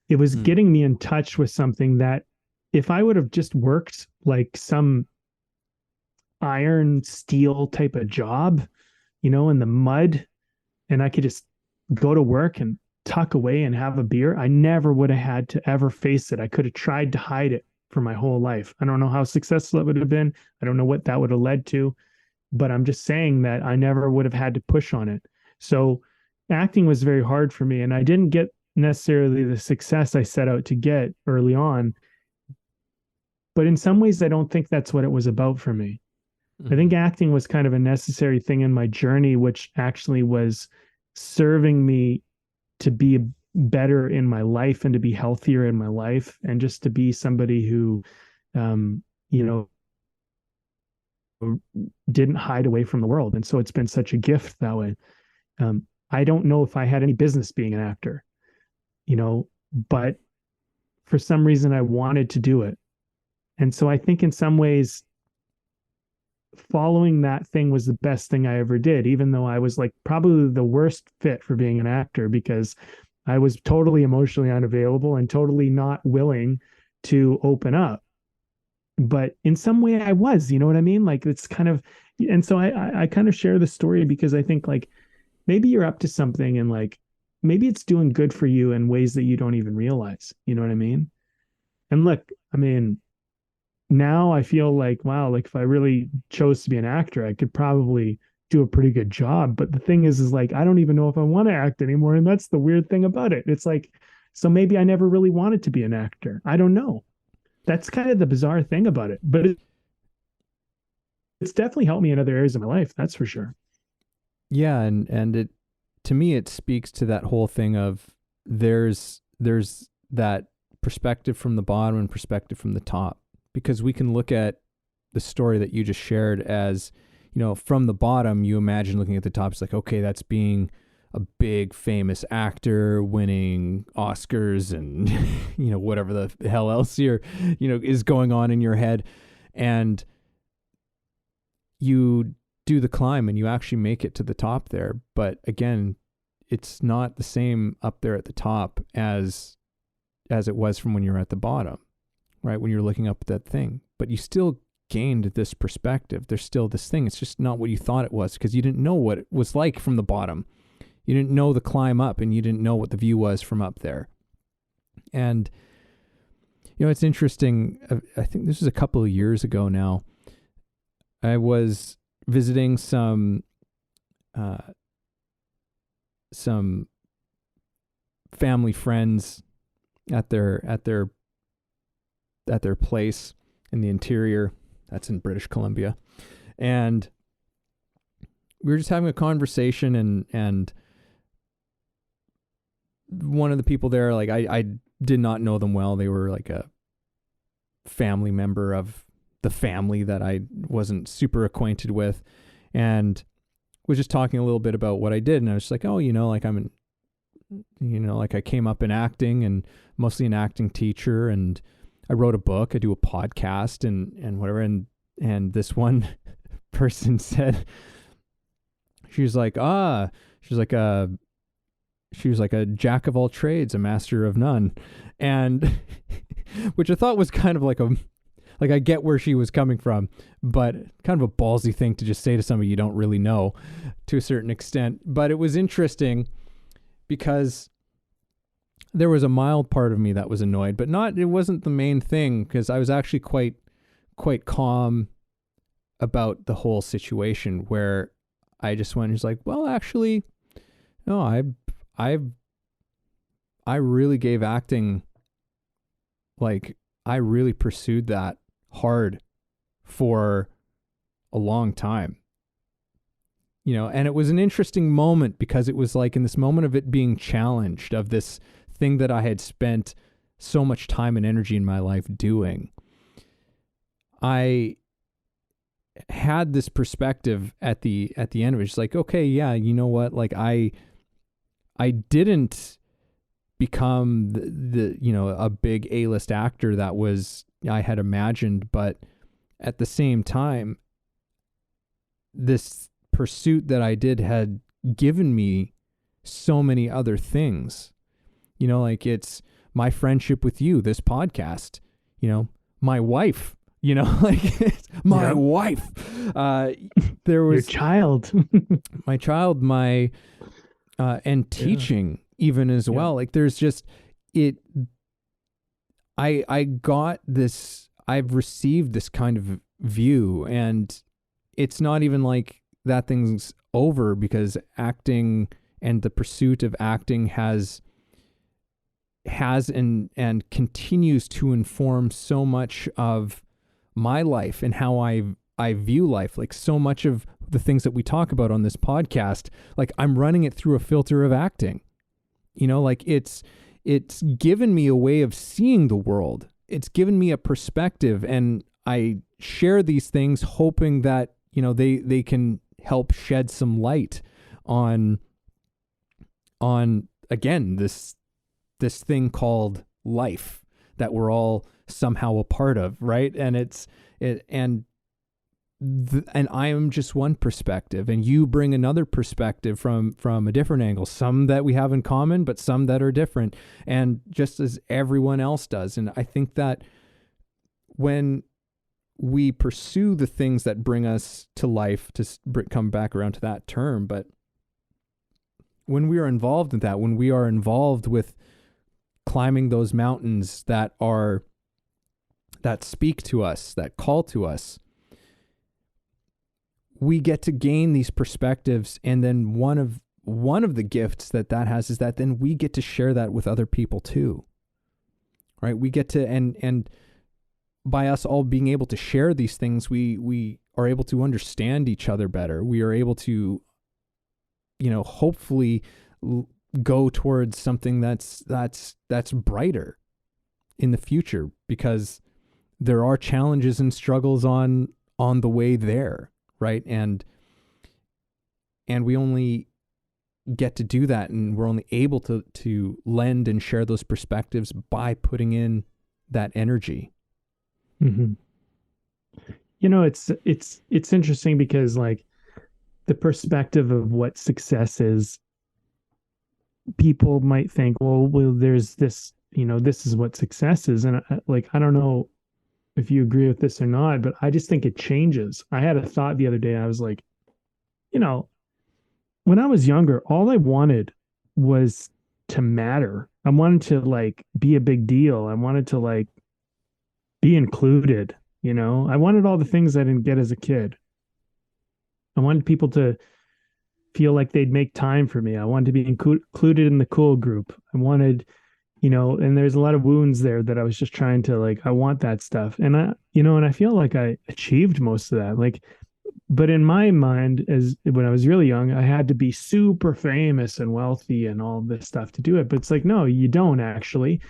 S3: It was getting me in touch with something that if I would have just worked like some iron steel type of job, in the mud, and I could just go to work and tuck away and have a beer, I never would have had to ever face it. I could have tried to hide it for my whole life. I don't know how successful it would have been. I don't know what that would have led to, but I'm just saying that I never would have had to push on it. So acting was very hard for me, and I didn't get necessarily the success I set out to get early on. But in some ways, I don't think that's what it was about for me. I think acting was kind of a necessary thing in my journey, which actually was serving me to be better in my life and to be healthier in my life, and just to be somebody who, didn't hide away from the world. And so it's been such a gift that way. I don't know if I had any business being an actor, but for some reason I wanted to do it. And so I think in some ways, following that thing was the best thing I ever did, even though I was like probably the worst fit for being an actor because I was totally emotionally unavailable and totally not willing to open up. But in some way I was, you know what I mean? Like it's kind of, and so I kind of share the story because I think like maybe you're up to something and like maybe it's doing good for you in ways that you don't even realize, you know what I mean? And look, I mean, now I feel like, wow, like if I really chose to be an actor, I could probably do a pretty good job. But the thing is like, I don't even know if I want to act anymore. And that's the weird thing about it. It's like, so maybe I never really wanted to be an actor. I don't know. That's kind of the bizarre thing about it. But it's definitely helped me in other areas of my life. That's for sure.
S1: Yeah. And it, to me, it speaks to that whole thing of there's that perspective from the bottom and perspective from the top. Because we can look at the story that you just shared as, from the bottom, you imagine looking at the top, it's like, okay, that's being a big famous actor winning Oscars and, whatever the hell else is going on in your head. And you do the climb and you actually make it to the top there. But again, it's not the same up there at the top as it was from when you're at the bottom. Right, when you're looking up at that thing, but you still gained this perspective. There's still this thing. It's just not what you thought it was because you didn't know what it was like from the bottom. You didn't know the climb up, and you didn't know what the view was from up there. And it's interesting. I think this was a couple of years ago now. I was visiting some family friends at their place in the interior. That's in British Columbia. And we were just having a conversation and one of the people there, like I did not know them well. They were like a family member of the family that I wasn't super acquainted with, and was just talking a little bit about what I did. And I was just like, oh, like I'm like I came up in acting and mostly an acting teacher, and I wrote a book, I do a podcast and whatever. And this one person said, she was like a jack of all trades, a master of none. And which I thought was kind of like I get where she was coming from, but kind of a ballsy thing to just say to somebody you don't really know, to a certain extent. But it was interesting because there was a mild part of me that was annoyed, but it wasn't the main thing, because I was actually quite calm about the whole situation, where I just went, just like, well, actually, no, I really gave acting, like, I really pursued that hard for a long time, and it was an interesting moment, because it was like in this moment of it being challenged, of this thing that I had spent so much time and energy in my life doing. I had this perspective at the end of it. It's like, okay, yeah, you know what? Like I didn't become the a big A-list actor that I had imagined, but at the same time, this pursuit that I did had given me so many other things. Like, it's my friendship with you, this podcast, my wife, like, it's my wife. There was
S3: your child,
S1: my child, and teaching even as well. Like, there's just I got this, I've received this kind of view, and it's not even like that thing's over, because acting and the pursuit of acting has and continues to inform so much of my life and how I view life. Like, so much of the things that we talk about on this podcast, like, I'm running it through a filter of acting. Like, it's given me a way of seeing the world. It's given me a perspective, and I share these things hoping that, they can help shed some light on again, this thing called life that we're all somehow a part of, right? And and I am just one perspective, and you bring another perspective from a different angle, some that we have in common, but some that are different, and just as everyone else does. And I think that when we pursue the things that bring us to life, to come back around to that term, but when we are involved in that, when we are involved with climbing those mountains that speak to us, that call to us, we get to gain these perspectives. And then one of the gifts that has is that then we get to share that with other people too, right? We get to, and by us all being able to share these things, we are able to understand each other better. We are able to, hopefully go towards something that's brighter in the future, because there are challenges and struggles on the way there, right? And we only get to do that, and we're only able to lend and share those perspectives by putting in that energy.
S3: Mm-hmm. It's interesting, because, like, the perspective of what success is, people might think, well, there's this, this is what success is. And I don't know if you agree with this or not, but I just think it changes. I had a thought the other day. I was like, when I was younger, all I wanted was to matter. I wanted to, like, be a big deal. I wanted to, like, be included. I wanted all the things I didn't get as a kid. I wanted people to feel like they'd make time for me. I wanted to be included in the cool group. I wanted, and there's a lot of wounds there that I was just trying to, like, I want that stuff. And and I feel like I achieved most of that. Like, but in my mind, when I was really young, I had to be super famous and wealthy and all this stuff to do it. But it's like, no, you don't actually.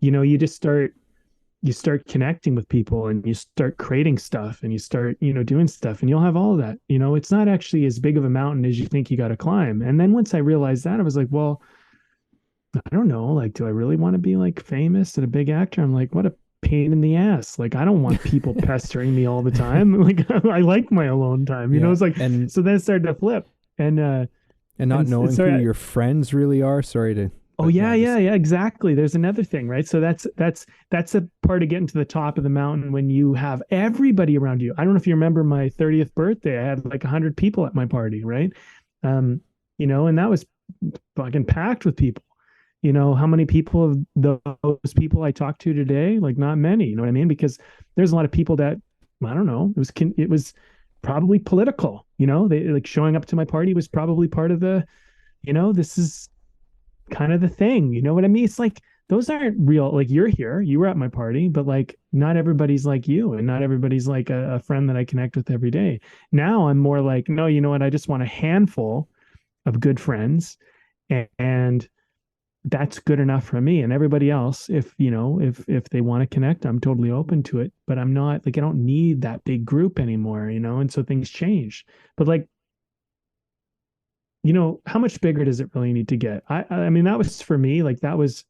S3: You just start connecting with people, and you start creating stuff, and you start, doing stuff, and you'll have all of that. It's not actually as big of a mountain as you think you got to climb. And then once I realized that, I was like, well, I don't know, like, do I really want to be, like, famous and a big actor? I'm like, what a pain in the ass. Like, I don't want people pestering me all the time. Like, I like my alone time. You know,
S1: Yeah.
S3: it's like,
S1: And
S3: so then it started to flip.
S1: and not knowing who
S3: so
S1: your friends really are. Sorry to,
S3: oh
S1: but
S3: yeah,
S1: yeah,
S3: yeah,
S1: just
S3: yeah, exactly. There's another thing, right? So that's a part of getting to the top of the mountain when you have everybody around you. I don't know if you remember my 30th birthday. I had like 100 people at my party, right? Um, you know, and that was fucking packed with people. You know, how many people of those people I talked to today? Like not many, you know what I mean? Because there's a lot of people that I don't know, it was probably political, you know, they like showing up to my party was probably part of the, you know, this is kind of the thing. You know what I mean? It's like those aren't real. Like you're here, you were at my party, but like not everybody's like you, and not everybody's like a friend that I connect with every day. Now I'm more like, no, you know what? I just want a handful of good friends, and that's good enough for me. And everybody else, if you know, if they want to connect, I'm totally open to it. But I'm not like I don't need that big group anymore, you know. And so things change. But like you know, how much bigger does it really need to get? I mean, that was for me, like that was,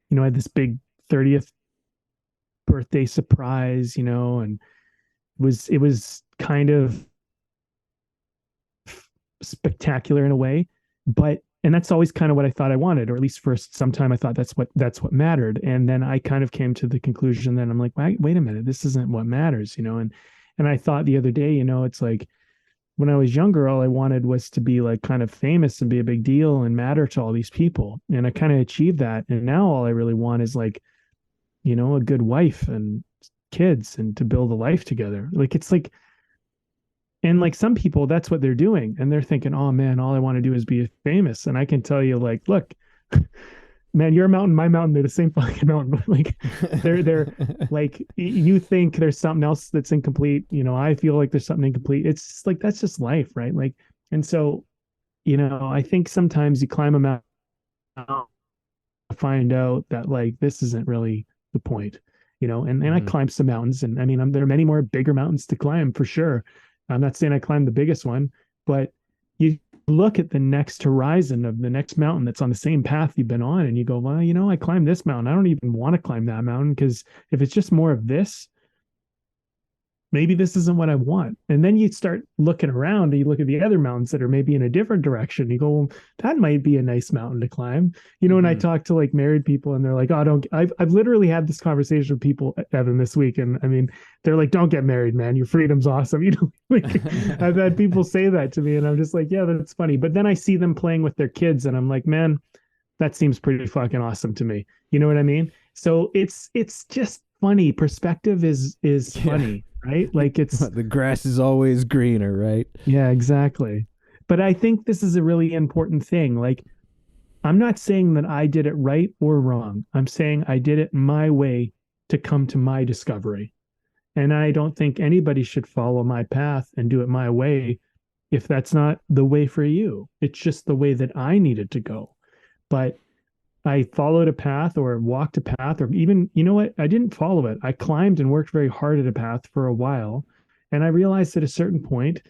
S3: you know, I had this big 30th birthday surprise, you know, and it was kind of spectacular in a way, but and that's always kind of what I thought I wanted, or at least for some time I thought that's what mattered. And then I kind of came to the conclusion that I'm like, wait a minute, this isn't what matters, you know, and I thought the other day, you know, it's like when I was younger, all I wanted was to be like kind of famous and be a big deal and matter to all these people. And I kind of achieved that. And now all I really want is like, you know, a good wife and kids and to build a life together. Like it's like, and like some people, that's what they're doing. And they're thinking, oh man, all I want to do is be famous. And I can tell you, like, look, man, your mountain, my mountain, they're the same fucking mountain. Like they're like you think there's something else that's incomplete. You know, I feel like there's something incomplete. It's just like that's just life, right? Like, and so, you know, I think sometimes you climb a mountain to find out that like this isn't really the point, you know. And I climbed some mountains, and I mean, there are many more bigger mountains to climb for sure. I'm not saying I climbed the biggest one, but you look at the next horizon of the next mountain that's on the same path you've been on, and you go, well, you know, I climbed this mountain. I don't even want to climb that mountain because if it's just more of this, maybe this isn't what I want. And then you start looking around and you look at the other mountains that are maybe in a different direction. You go, well, that might be a nice mountain to climb. You know, when I talk to like married people and they're like, oh, don't, I've literally had this conversation with people, Evan, this week. And I mean, they're like, don't get married, man. Your freedom's awesome. You know, like I've had people say that to me and I'm just like, yeah, that's funny. But then I see them playing with their kids and I'm like, man, that seems pretty fucking awesome to me. You know what I mean? So it's just funny. Perspective is funny, right? Like it's
S1: the grass is always greener, right?
S3: yeah, exactly. But I think this is a really important thing. Like I'm not saying that I did it right or wrong. I'm saying I did it my way to come to my discovery. And I don't think anybody should follow my path and do it my way if that's not the way for you. It's just the way that I needed to go. But I followed a path or walked a path, or even, you know what? I didn't follow it. I climbed and worked very hard at a path for a while. And I realized at a certain point,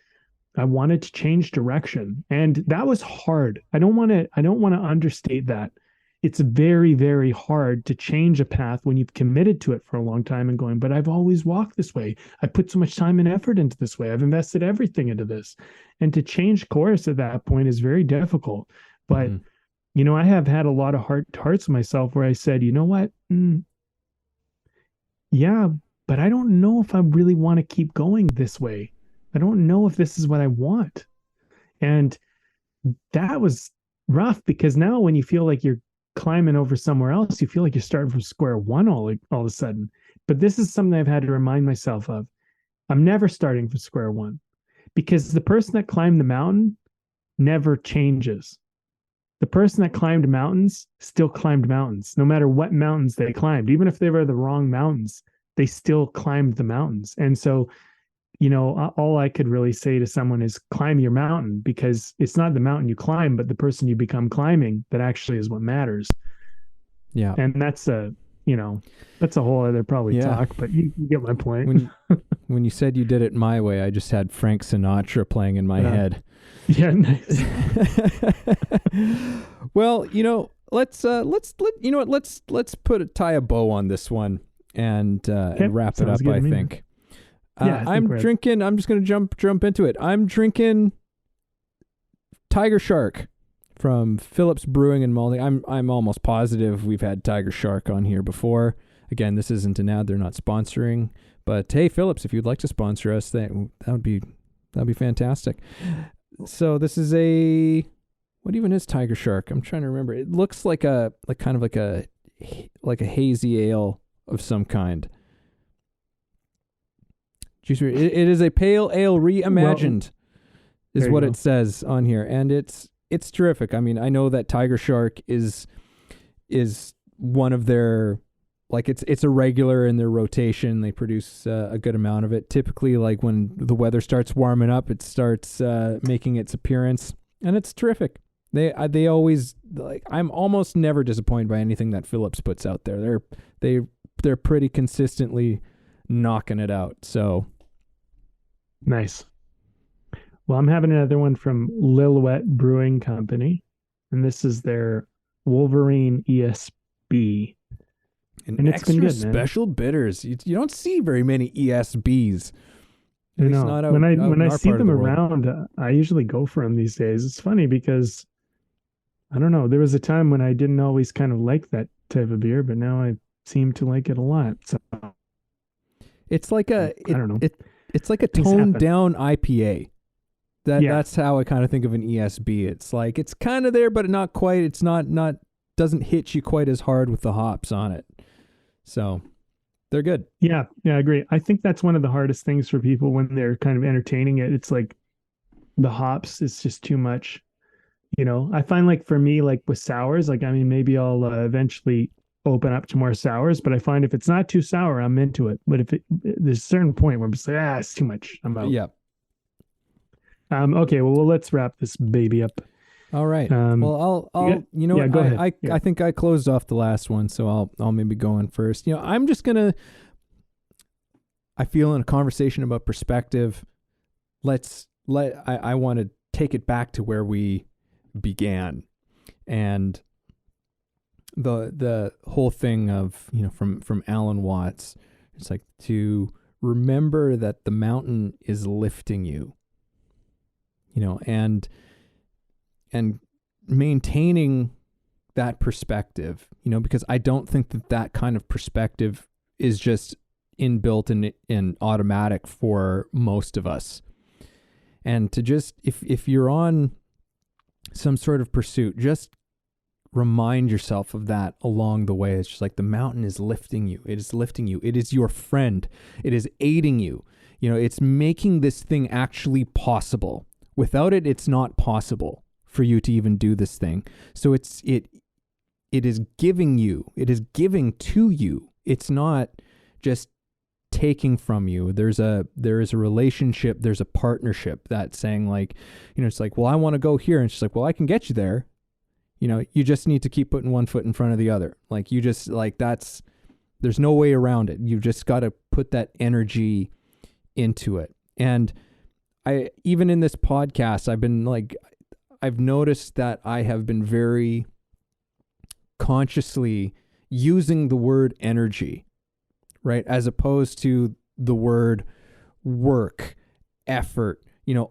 S3: I wanted to change direction. And that was hard. I don't want to understate that. It's very, very hard to change a path when you've committed to it for a long time and going, but I've always walked this way. I put so much time and effort into this way. I've invested everything into this. And to change course at that point is very difficult. But you know, I have had a lot of hearts with myself where I said, you know what? Yeah, but I don't know if I really want to keep going this way. I don't know if this is what I want. And that was rough because now when you feel like you're climbing over somewhere else, you feel like you're starting from square one all of a sudden. But this is something I've had to remind myself of. I'm never starting from square one because the person that climbed the mountain never changes. The person that climbed mountains still climbed mountains, no matter what mountains they climbed. Even if they were the wrong mountains, they still climbed the mountains. And so, you know, all I could really say to someone is climb your mountain, because it's not the mountain you climb, but the person you become climbing that actually is what matters.
S1: Yeah.
S3: And that's you know, that's a whole other probably talk, but you get my point.
S1: When you said you did it my way, I just had Frank Sinatra playing in my head.
S3: Yeah, nice.
S1: Well, you know, you know what, let's tie a bow on this one and wrap it
S3: sounds
S1: up,
S3: good
S1: I
S3: to me.
S1: think.
S3: Yeah, I think
S1: I'm
S3: we're-
S1: drinking, I'm just going to jump into it. I'm drinking Tiger Shark from Phillips Brewing and Malting. I'm almost positive we've had Tiger Shark on here before. Again, this isn't an ad, they're not sponsoring, but hey, Phillips, if you'd like to sponsor us, that would be fantastic. So this is what even is Tiger Shark? I'm trying to remember. It looks like a hazy ale of some kind. It is a pale ale reimagined, is what it says on here, and it's terrific. I mean, I know that Tiger Shark is one of their, like, it's a regular in their rotation. They produce a good amount of it. Typically, like when the weather starts warming up, it starts making its appearance, and it's terrific. They always, like, I'm almost never disappointed by anything that Phillips puts out there. They're pretty consistently knocking it out. So
S3: Nice. Well, I'm having another one from Lillooet Brewing Company, and this is their Wolverine ESB. And it's
S1: extra
S3: been good, man.
S1: special bitters. You don't see very many ESBs.
S3: I
S1: At least
S3: know.
S1: not out,
S3: when
S1: out
S3: I
S1: in our
S3: see
S1: part of
S3: them
S1: the world.
S3: around, I usually go for them these days. It's funny because I don't know. There was a time when I didn't always kind of like that type of beer, but now I seem to like it a lot. So
S1: It's like
S3: I don't know.
S1: It's like a
S3: Things
S1: toned
S3: happen.
S1: down IPA.
S3: Yeah.
S1: That's how I kind of think of an ESB. It's like it's kind of there, but not quite. It's not doesn't hit you quite as hard with the hops on it. So they're good.
S3: Yeah, I agree. I think that's one of the hardest things for people when they're kind of entertaining it. It's like the hops is just too much. I find, like, for me, like with sours, like, I mean, maybe I'll eventually open up to more sours, but I find if it's not too sour, I'm into it. But there's a certain point where I'm just like, it's too much. I'm out.
S1: Yeah.
S3: Okay, well, let's wrap this baby up.
S1: All right. Well, I'll
S3: Yeah, go ahead.
S1: I think I closed off the last one, so I'll maybe go in first. I'm just gonna. I feel in a conversation about perspective, I want to take it back to where we began, and the whole thing of from Alan Watts. It's like to remember that the mountain is lifting you. And maintaining that perspective, because I don't think that kind of perspective is just inbuilt and automatic for most of us. And to just, if you're on some sort of pursuit, just remind yourself of that along the way. It's just like the mountain is lifting you. It is lifting you. It is your friend. It is aiding you. It's making this thing actually possible. Without it, it's not possible for you to even do this thing. So it is giving you. It is giving to you. It's not just taking from you. There is a relationship. There's a partnership that's saying, like, it's like, well, I want to go here, and she's like, well, I can get you there. You just need to keep putting one foot in front of the other. Like, you just, like, there's no way around it. You've just got to put that energy into it. And even in this podcast, I've noticed that I have been very consciously using the word energy, right? As opposed to the word work, effort,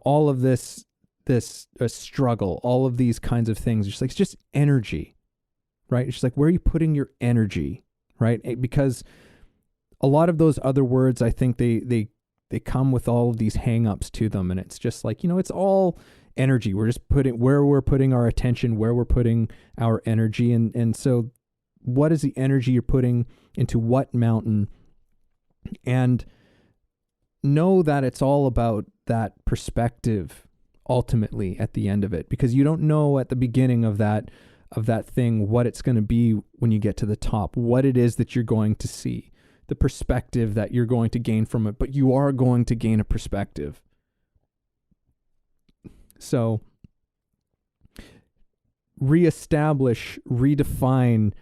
S1: all of this struggle, all of these kinds of things. It's just energy, right? It's just like, where are you putting your energy, right? Because a lot of those other words, I think they come with all of these hang-ups to them, and it's just like, it's all energy. We're just where we're putting our attention, where we're putting our energy, and so what is the energy you're putting into what mountain? And know that it's all about that perspective ultimately at the end of it, because you don't know at the beginning of that thing what it's going to be when you get to the top, what it is that you're going to see, the perspective that you're going to gain from it, but you are going to gain a perspective. So reestablish, redefine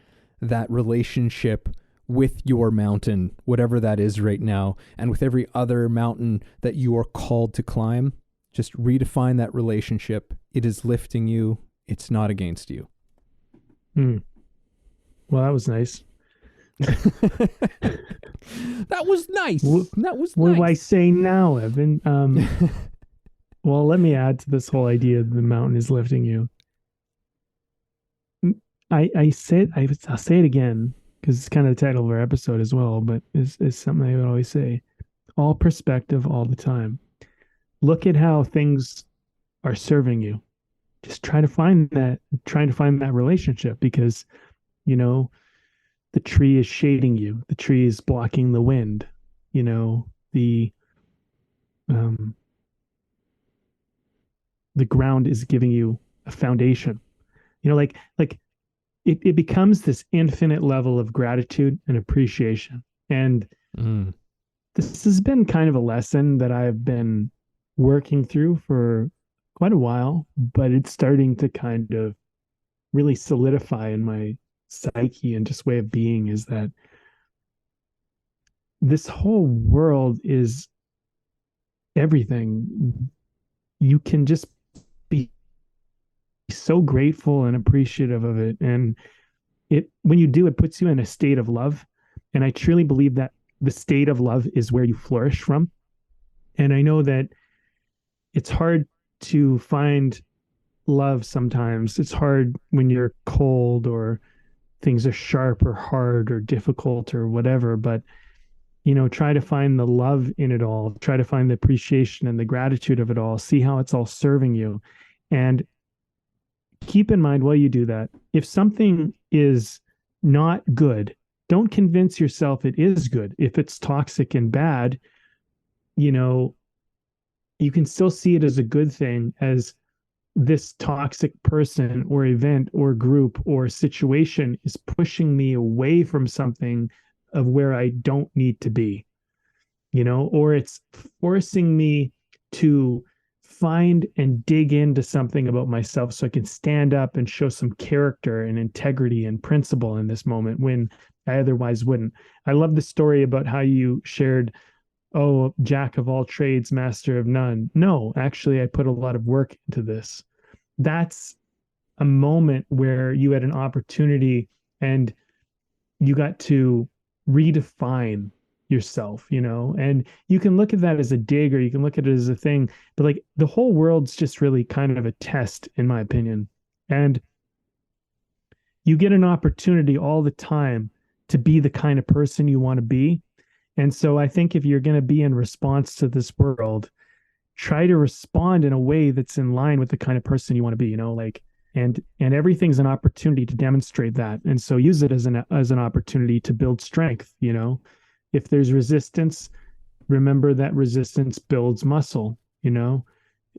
S1: that relationship with your mountain, whatever that is right now, and with every other mountain that you are called to climb. Just redefine that relationship. It is lifting you. It's not against you.
S3: Hmm. Well, that was nice.
S1: That was nice.
S3: What,
S1: That was
S3: what do I
S1: nice.
S3: say now, Evan? Well, let me add to this whole idea that the mountain is lifting you. I'll say it again because it's kind of the title of our episode as well, but is something I would always say. All perspective all the time. Look at how things are serving you. Just trying to find that relationship because, you know, the tree is shading you. The tree is blocking the wind. You know, um, the ground is giving you a foundation. Like it becomes this infinite level of gratitude and appreciation. And
S1: Mm.
S3: this has been kind of a lesson that I've been working through for quite a while, but it's starting to kind of really solidify in my psyche and just way of being is that this whole world is everything. You can just be so grateful and appreciative of it. And it, when you do, it puts you in a state of love. And I truly believe that the state of love is where you flourish from. And I know that it's hard to find love sometimes. It's hard when you're cold or things are sharp or hard or difficult or whatever. But, you know, try to find the love in it all, try to find the appreciation and the gratitude of it all, see how it's all serving you. And keep in mind while you do that, if something is not good, don't convince yourself it is good. If it's toxic and bad, you know, you can still see it as a good thing, as this toxic person or event or group or situation is pushing me away from something of where I don't need to be, you know, or it's forcing me to find and dig into something about myself so I can stand up and show some character and integrity and principle in this moment when I otherwise wouldn't. I love the story about how you shared, oh, jack of all trades, master of none. No, actually, I put a lot of work into this. That's a moment where you had an opportunity and you got to redefine yourself, you know, and you can look at that as a dig or you can look at it as a thing, but like the whole world's just really kind of a test, in my opinion. And you get an opportunity all the time to be the kind of person you want to be. And so I think if you're going to be in response to this world, try to respond in a way that's in line with the kind of person you want to be, you know, like and everything's an opportunity to demonstrate that. And so use it as an opportunity to build strength, you know. If there's resistance, remember that resistance builds muscle, you know.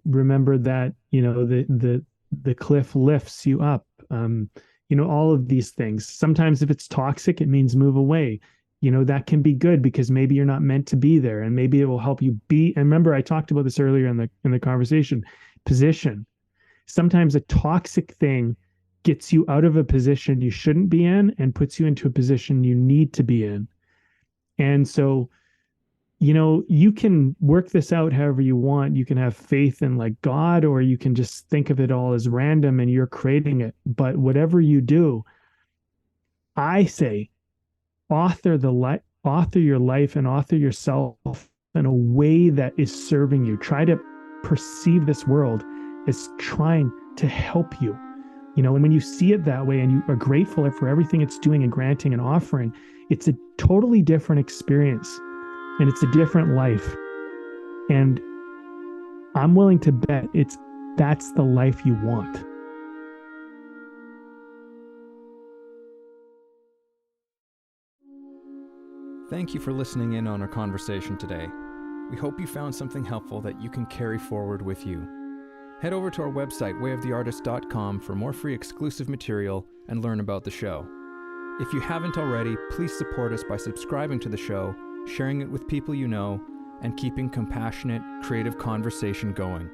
S3: Remember that, you know, the cliff lifts you up. You know, all of these things. Sometimes if it's toxic, it means move away. You know, that can be good because maybe you're not meant to be there and maybe it will help you be. And remember, I talked about this earlier in the conversation. Position. Sometimes a toxic thing gets you out of a position you shouldn't be in and puts you into a position you need to be in. And so, you know, you can work this out however you want. You can have faith in like God, or you can just think of it all as random and you're creating it. But whatever you do, I say author your life and author yourself in a way that is serving you. Try to perceive this world as trying to help you, you know, and when you see it that way and you are grateful for everything it's doing and granting and offering, it's a totally different experience and it's a different life. And I'm willing to bet that's the life you want.
S1: Thank you for listening in on our conversation today. We hope you found something helpful that you can carry forward with you. Head over to our website, wayoftheartist.com, for more free exclusive material and learn about the show. If you haven't already, please support us by subscribing to the show, sharing it with people you know, and keeping compassionate, creative conversation going.